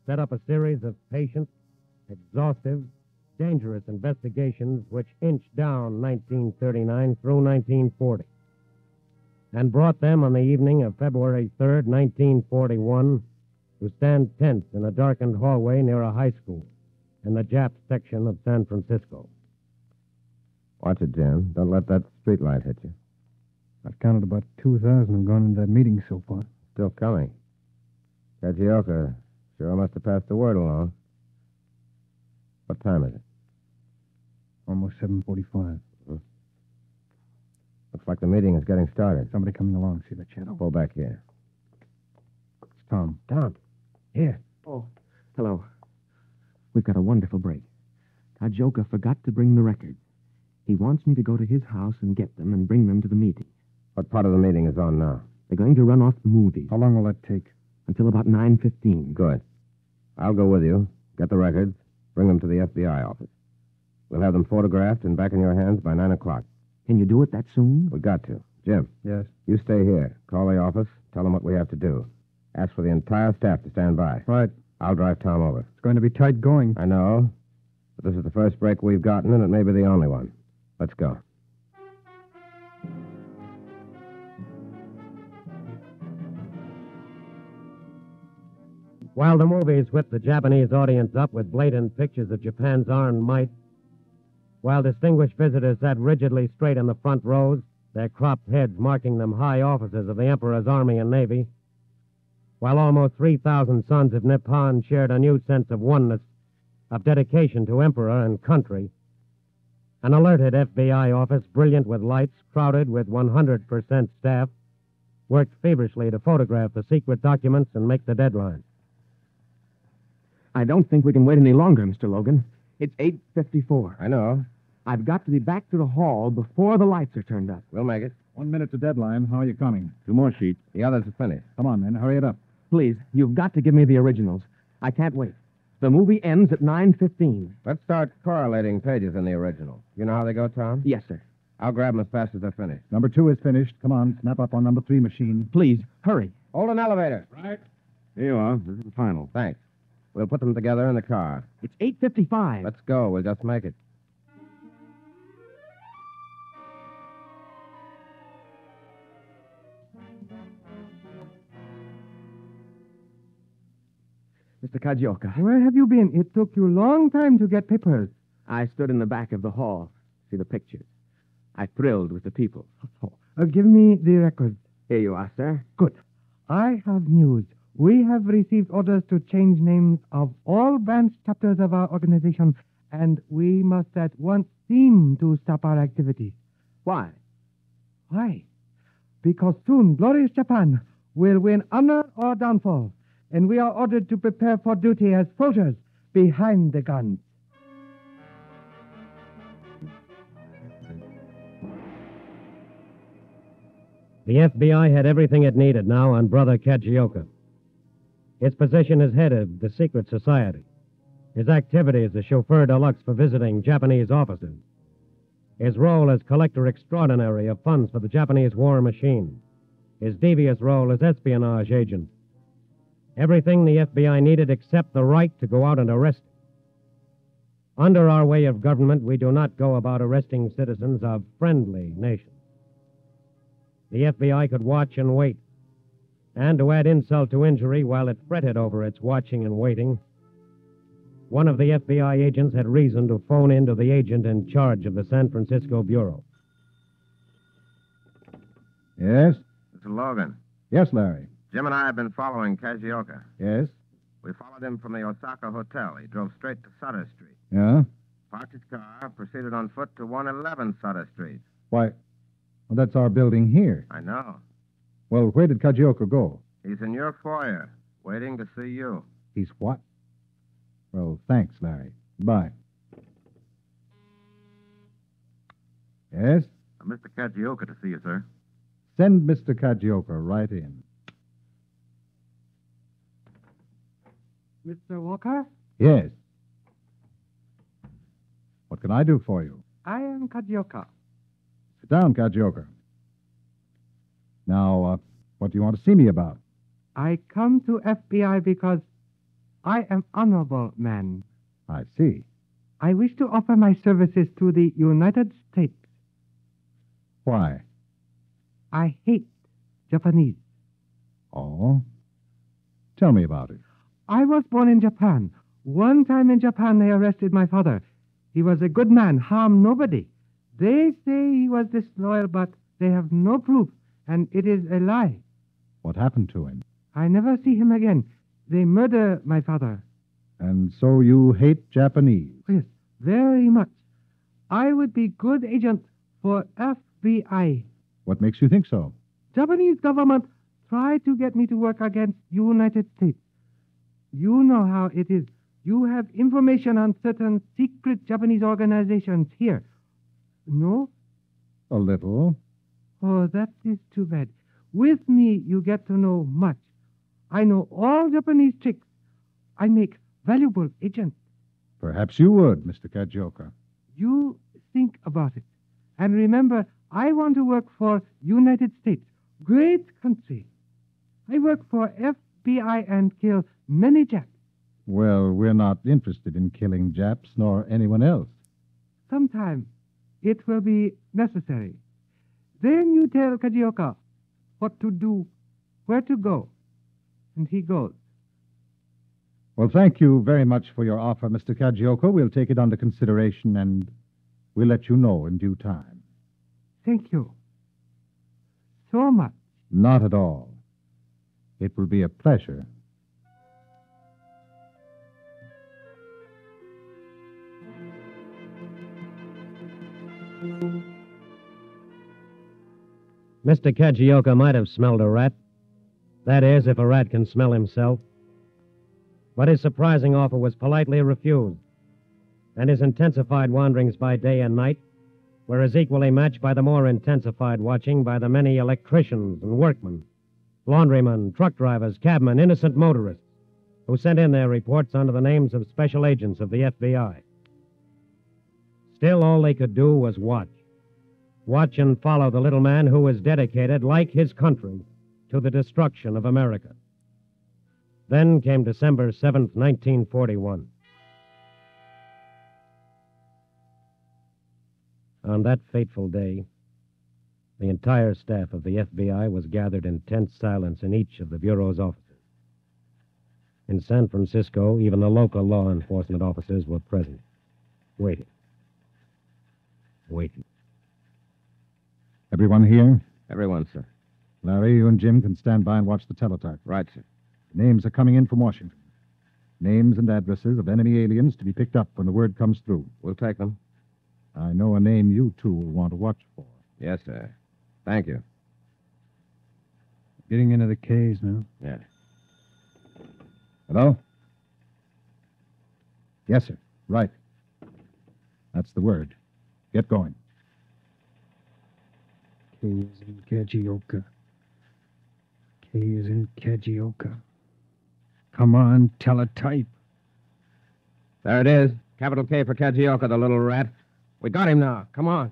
[SPEAKER 2] set up a series of patient, exhaustive, dangerous investigations which inched down 1939 through 1940 and brought them on the evening of February 3rd, 1941, to stand tense in a darkened hallway near a high school in the Jap section of San Francisco.
[SPEAKER 13] Watch it, Jim. Don't let that street light hit you.
[SPEAKER 14] I've counted about 2,000 have gone into that meeting so far.
[SPEAKER 13] Still coming. Kajioka sure must have passed the word along. What time is it?
[SPEAKER 14] Almost 7:45.
[SPEAKER 13] Looks like the meeting is getting started.
[SPEAKER 14] Somebody coming along. See that shadow?
[SPEAKER 13] Pull back here.
[SPEAKER 14] It's Tom.
[SPEAKER 2] Tom, here.
[SPEAKER 15] Oh, hello. We've got a wonderful break. Kajoka forgot to bring the records. He wants me to go to his house and get them and bring them to the meeting.
[SPEAKER 13] What part of the meeting is on now?
[SPEAKER 15] They're going to run off the movies.
[SPEAKER 14] How long will that take?
[SPEAKER 15] Until about 9:15.
[SPEAKER 13] Good. I'll go with you. Get the records. Bring them to the FBI office. We'll have them photographed and back in your hands by 9 o'clock.
[SPEAKER 15] Can you do it that soon?
[SPEAKER 13] We got to. Jim.
[SPEAKER 14] Yes?
[SPEAKER 13] You stay here. Call the office. Tell them what we have to do. Ask for the entire staff to stand by.
[SPEAKER 14] Right.
[SPEAKER 13] I'll drive Tom over.
[SPEAKER 14] It's going to be tight going.
[SPEAKER 13] I know. But this is the first break we've gotten, and it may be the only one. Let's go.
[SPEAKER 2] While the movies whipped the Japanese audience up with blatant pictures of Japan's armed might, while distinguished visitors sat rigidly straight in the front rows, their cropped heads marking them high officers of the Emperor's Army and Navy, while almost 3,000 sons of Nippon shared a new sense of oneness, of dedication to Emperor and country, an alerted FBI office, brilliant with lights, crowded with 100% staff, worked feverishly to photograph the secret documents and make the deadline.
[SPEAKER 15] I don't think we can wait any longer, Mr. Logan. It's 8:54.
[SPEAKER 13] I know.
[SPEAKER 15] I've got to be back to the hall before the lights are turned up.
[SPEAKER 13] We'll make it.
[SPEAKER 14] 1 minute to deadline. How are you coming?
[SPEAKER 5] 2 more sheets.
[SPEAKER 13] The others are finished.
[SPEAKER 14] Come on, men. Hurry it up.
[SPEAKER 15] Please, you've got to give me the originals. I can't wait. The movie ends at 9:15.
[SPEAKER 13] Let's start correlating pages in the original. You know how they go, Tom?
[SPEAKER 15] Yes, sir.
[SPEAKER 13] I'll grab them as fast as they're finished.
[SPEAKER 14] Number 2 is finished. Come on, snap up on number 3 machine.
[SPEAKER 15] Please, hurry.
[SPEAKER 13] Hold an elevator.
[SPEAKER 9] Right.
[SPEAKER 5] Here you are. This is the final.
[SPEAKER 13] Thanks. We'll put them together in the car.
[SPEAKER 15] It's 8:55.
[SPEAKER 13] Let's go. We'll just make it.
[SPEAKER 15] Mr. Kajioka.
[SPEAKER 16] Where have you been? It took you a long time to get papers.
[SPEAKER 15] I stood in the back of the hall to see the pictures. I thrilled with the people.
[SPEAKER 16] Give me the records.
[SPEAKER 15] Here you are, sir.
[SPEAKER 16] Good. I have news. We have received orders to change names of all branch chapters of our organization, and we must at once seem to stop our activities.
[SPEAKER 15] Why?
[SPEAKER 16] Why? Because soon glorious Japan will win honor or downfall, and we are ordered to prepare for duty as soldiers behind the guns.
[SPEAKER 2] The FBI had everything it needed now on Brother Kajioka. His position as head of the secret society. His activity as a chauffeur deluxe for visiting Japanese officers. His role as collector extraordinary of funds for the Japanese war machine. His devious role as espionage agent. Everything the FBI needed except the right to go out and arrest him. Under our way of government, we do not go about arresting citizens of friendly nations. The FBI could watch and wait. And to add insult to injury, while it fretted over its watching and waiting, one of the FBI agents had reason to phone in to the agent in charge of the San Francisco Bureau.
[SPEAKER 14] Yes?
[SPEAKER 13] Mr. Logan.
[SPEAKER 14] Yes, Larry.
[SPEAKER 13] Jim and I have been following Kajioka.
[SPEAKER 14] Yes?
[SPEAKER 13] We followed him from the Osaka Hotel. He drove straight to Sutter Street.
[SPEAKER 14] Yeah?
[SPEAKER 13] Parked his car, proceeded on foot to 111 Sutter Street.
[SPEAKER 14] Why, well, that's our building here.
[SPEAKER 13] I know.
[SPEAKER 14] Well, where did Kajioka go?
[SPEAKER 13] He's in your foyer, waiting to see you.
[SPEAKER 14] He's what? Well, thanks, Larry. Bye. Yes?
[SPEAKER 5] Mr. Kajioka to see you, sir.
[SPEAKER 14] Send Mr. Kajioka right in.
[SPEAKER 16] Mr. Walker?
[SPEAKER 14] Yes. What can I do for you?
[SPEAKER 16] I am Kajioka.
[SPEAKER 14] Sit down, Kajioka. Now, what do you want to see me about?
[SPEAKER 16] I come to FBI because I am honorable man.
[SPEAKER 14] I see.
[SPEAKER 16] I wish to offer my services to the United States.
[SPEAKER 14] Why?
[SPEAKER 16] I hate Japanese.
[SPEAKER 14] Oh? Tell me about it.
[SPEAKER 16] I was born in Japan. One time in Japan, they arrested my father. He was a good man, harmed nobody. They say he was disloyal, but they have no proof, and it is a lie.
[SPEAKER 14] What happened to him?
[SPEAKER 16] I never see him again. They murder my father.
[SPEAKER 14] And so you hate Japanese?
[SPEAKER 16] Yes, very much. I would be good agent for FBI.
[SPEAKER 14] What makes you think so?
[SPEAKER 16] Japanese government tried to get me to work against United States. You know how it is. You have information on certain secret Japanese organizations here. No?
[SPEAKER 14] A little.
[SPEAKER 16] Oh, that is too bad. With me, you get to know much. I know all Japanese tricks. I make valuable agents.
[SPEAKER 14] Perhaps you would, Mr. Kajioka.
[SPEAKER 16] You think about it. And remember, I want to work for United States. Great country. I work for FBI and kill many Japs.
[SPEAKER 14] Well, we're not interested in killing Japs nor anyone else.
[SPEAKER 16] Sometime it will be necessary. Then you tell Kajioka what to do, where to go. And he goes.
[SPEAKER 14] Well, thank you very much for your offer, Mr. Kajioka. We'll take it under consideration, and we'll let you know in due time.
[SPEAKER 16] Thank you so much.
[SPEAKER 14] Not at all. It will be a pleasure.
[SPEAKER 2] Mr. Kajioka might have smelled a rat. That is, if a rat can smell himself. But his surprising offer was politely refused, and his intensified wanderings by day and night were as equally matched by the more intensified watching by the many electricians and workmen, laundrymen, truck drivers, cabmen, innocent motorists, who sent in their reports under the names of special agents of the FBI. Still, all they could do was watch. Watch and follow the little man who was dedicated, like his country, to the destruction of America. Then came December 7th, 1941. On that fateful day, the entire staff of the FBI was gathered in tense silence in each of the Bureau's offices. In San Francisco, even the local law enforcement officers were present, waiting.
[SPEAKER 14] Everyone here?
[SPEAKER 13] Everyone, sir.
[SPEAKER 14] Larry, you and Jim can stand by and watch the teletype.
[SPEAKER 13] Right, sir.
[SPEAKER 14] Names are coming in from Washington. Names and addresses of enemy aliens to be picked up when the word comes through.
[SPEAKER 13] We'll take them.
[SPEAKER 14] I know a name you two will want to watch for.
[SPEAKER 13] Yes, sir. Thank you.
[SPEAKER 8] Getting into the K's now.
[SPEAKER 13] Yeah.
[SPEAKER 14] Hello? Yes, sir. Right. That's the word. Get going.
[SPEAKER 8] K is in Kajioka. K is in Kajioka. Come on, teletype.
[SPEAKER 13] There it is. Capital K for Kajioka, the little rat. We got him now. Come on.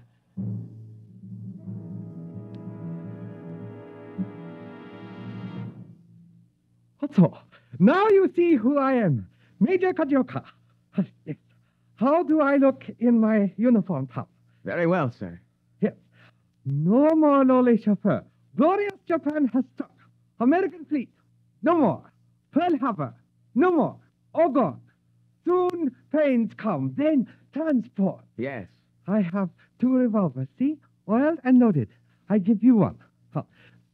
[SPEAKER 16] So, now you see who I am. Major Kajioka. Yes. How do I look in my uniform top?
[SPEAKER 13] Very well, sir.
[SPEAKER 16] Yes. No more lowly chauffeur. Glorious Japan has struck. American fleet. No more. Pearl Harbor. No more. All gone. Soon planes come. Then transport.
[SPEAKER 13] Yes.
[SPEAKER 16] I have 2 revolvers. See? Oiled and loaded. I give you one.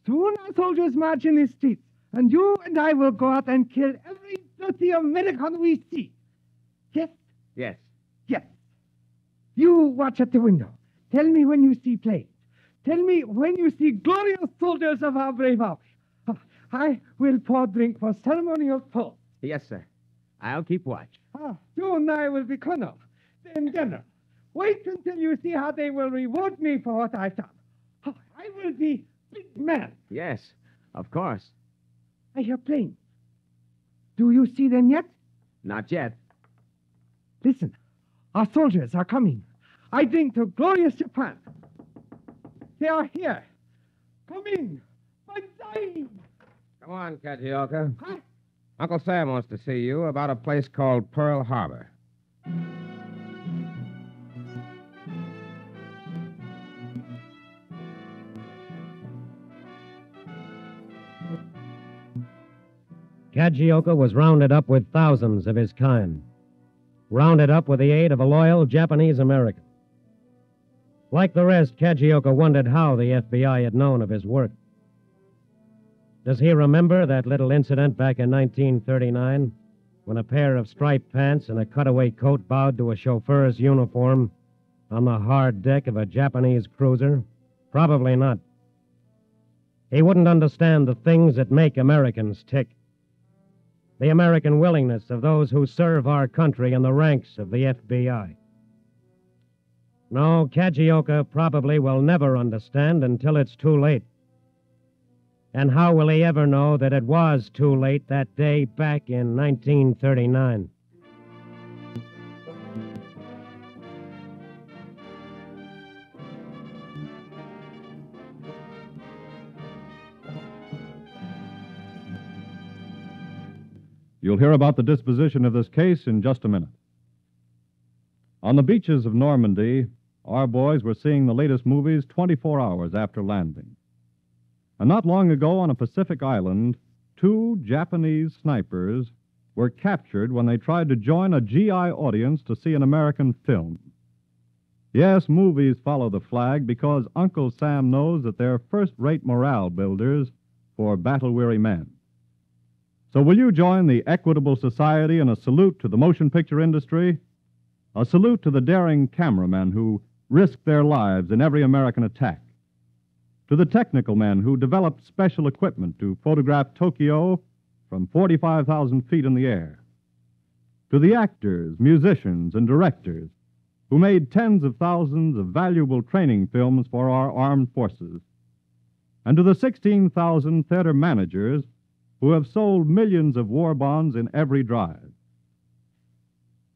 [SPEAKER 16] Soon our soldiers march in the streets. And you and I will go out and kill every dirty American we see. Yes?
[SPEAKER 13] Yes.
[SPEAKER 16] Yes. You watch at the window. Tell me when you see planes. Tell me when you see glorious soldiers of our brave army. I will pour drink for ceremonial toast.
[SPEAKER 13] Yes, sir. I'll keep watch.
[SPEAKER 16] Soon I will be colonel, then general. Wait until you see how they will reward me for what I've done. I will be big man.
[SPEAKER 13] Yes, of course.
[SPEAKER 16] I hear planes. Do you see them yet?
[SPEAKER 13] Not yet.
[SPEAKER 16] Listen, our soldiers are coming. I drink to glorious Japan. They are here. Come in. Banzai!
[SPEAKER 13] Come on, Kajioka. Uncle Sam wants to see you about a place called Pearl Harbor.
[SPEAKER 2] Kajioka was rounded up with thousands of his kind, rounded up with the aid of a loyal Japanese American. Like the rest, Kajioka wondered how the FBI had known of his work. Does he remember that little incident back in 1939 when a pair of striped pants and a cutaway coat bowed to a chauffeur's uniform on the hard deck of a Japanese cruiser? Probably not. He wouldn't understand the things that make Americans tick. the American willingness of those who serve our country in the ranks of the FBI. No, Kajioka probably will never understand until it's too late. And how will he ever know that it was too late that day back in 1939?
[SPEAKER 1] You'll hear about the disposition of this case in just a minute. On the beaches of Normandy, our boys were seeing the latest movies 24 hours after landing. And not long ago on a Pacific island, 2 Japanese snipers were captured when they tried to join a GI audience to see an American film. Yes, movies follow the flag because Uncle Sam knows that they're first-rate morale builders for battle-weary men. So will you join the Equitable Society in a salute to the motion picture industry? A salute to the daring cameramen who risk their lives in every American attack. To the technical men who developed special equipment to photograph Tokyo from 45,000 feet in the air. To the actors, musicians, and directors who made tens of thousands of valuable training films for our armed forces. And to the 16,000 theater managers who have sold millions of war bonds in every drive.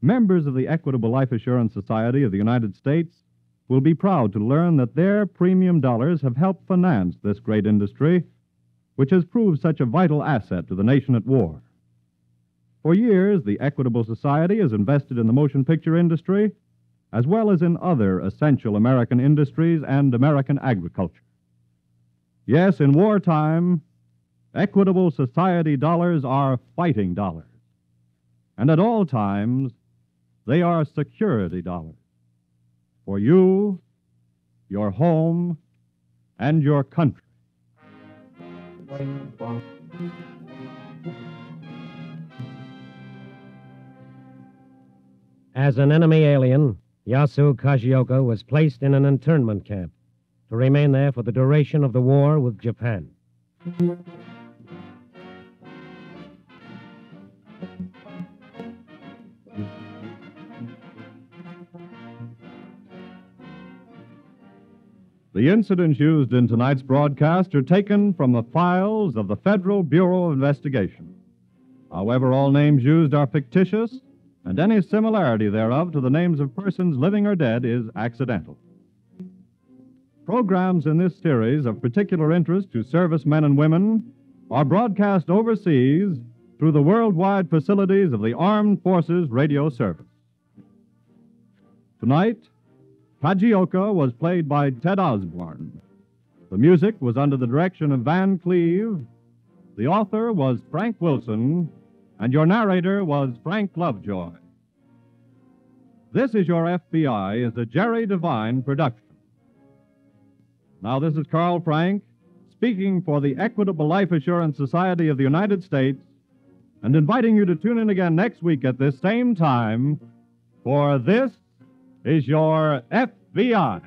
[SPEAKER 1] Members of the Equitable Life Assurance Society of the United States will be proud to learn that their premium dollars have helped finance this great industry, which has proved such a vital asset to the nation at war. For years, the Equitable Society has invested in the motion picture industry, as well as in other essential American industries and American agriculture. Yes, in wartime, Equitable Society dollars are fighting dollars. And at all times, they are security dollars. For you, your home, and your country.
[SPEAKER 2] As an enemy alien, Yasu Kajioka was placed in an internment camp to remain there for the duration of the war with Japan.
[SPEAKER 1] The incidents used in tonight's broadcast are taken from the files of the Federal Bureau of Investigation. However, all names used are fictitious, and any similarity thereof to the names of persons living or dead is accidental. Programs in this series of particular interest to servicemen and women are broadcast overseas through the worldwide facilities of the Armed Forces Radio Service. Tonight, Kajioka was played by Ted Osborne. The music was under the direction of Van Cleve. The author was Frank Wilson, and your narrator was Frank Lovejoy. This Is Your FBI is a Jerry Devine production. Now, this is Carl Frank, speaking for the Equitable Life Assurance Society of the United States, and inviting you to tune in again next week at this same time for This Is Your FBI.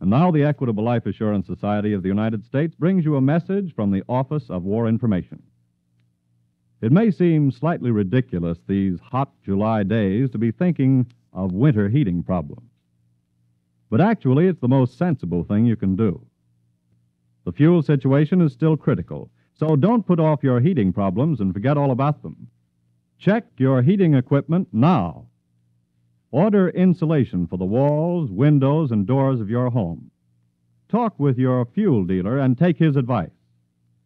[SPEAKER 1] And now the Equitable Life Assurance Society of the United States brings you a message from the Office of War Information. It may seem slightly ridiculous these hot July days to be thinking of winter heating problems. But actually, it's the most sensible thing you can do. The fuel situation is still critical, so don't put off your heating problems and forget all about them. Check your heating equipment now. Order insulation for the walls, windows, and doors of your home. Talk with your fuel dealer and take his advice.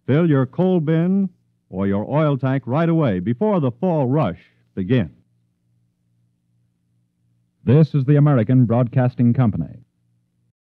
[SPEAKER 1] Fill your coal bin or your oil tank right away before the fall rush begins.
[SPEAKER 12] This is the American Broadcasting Company.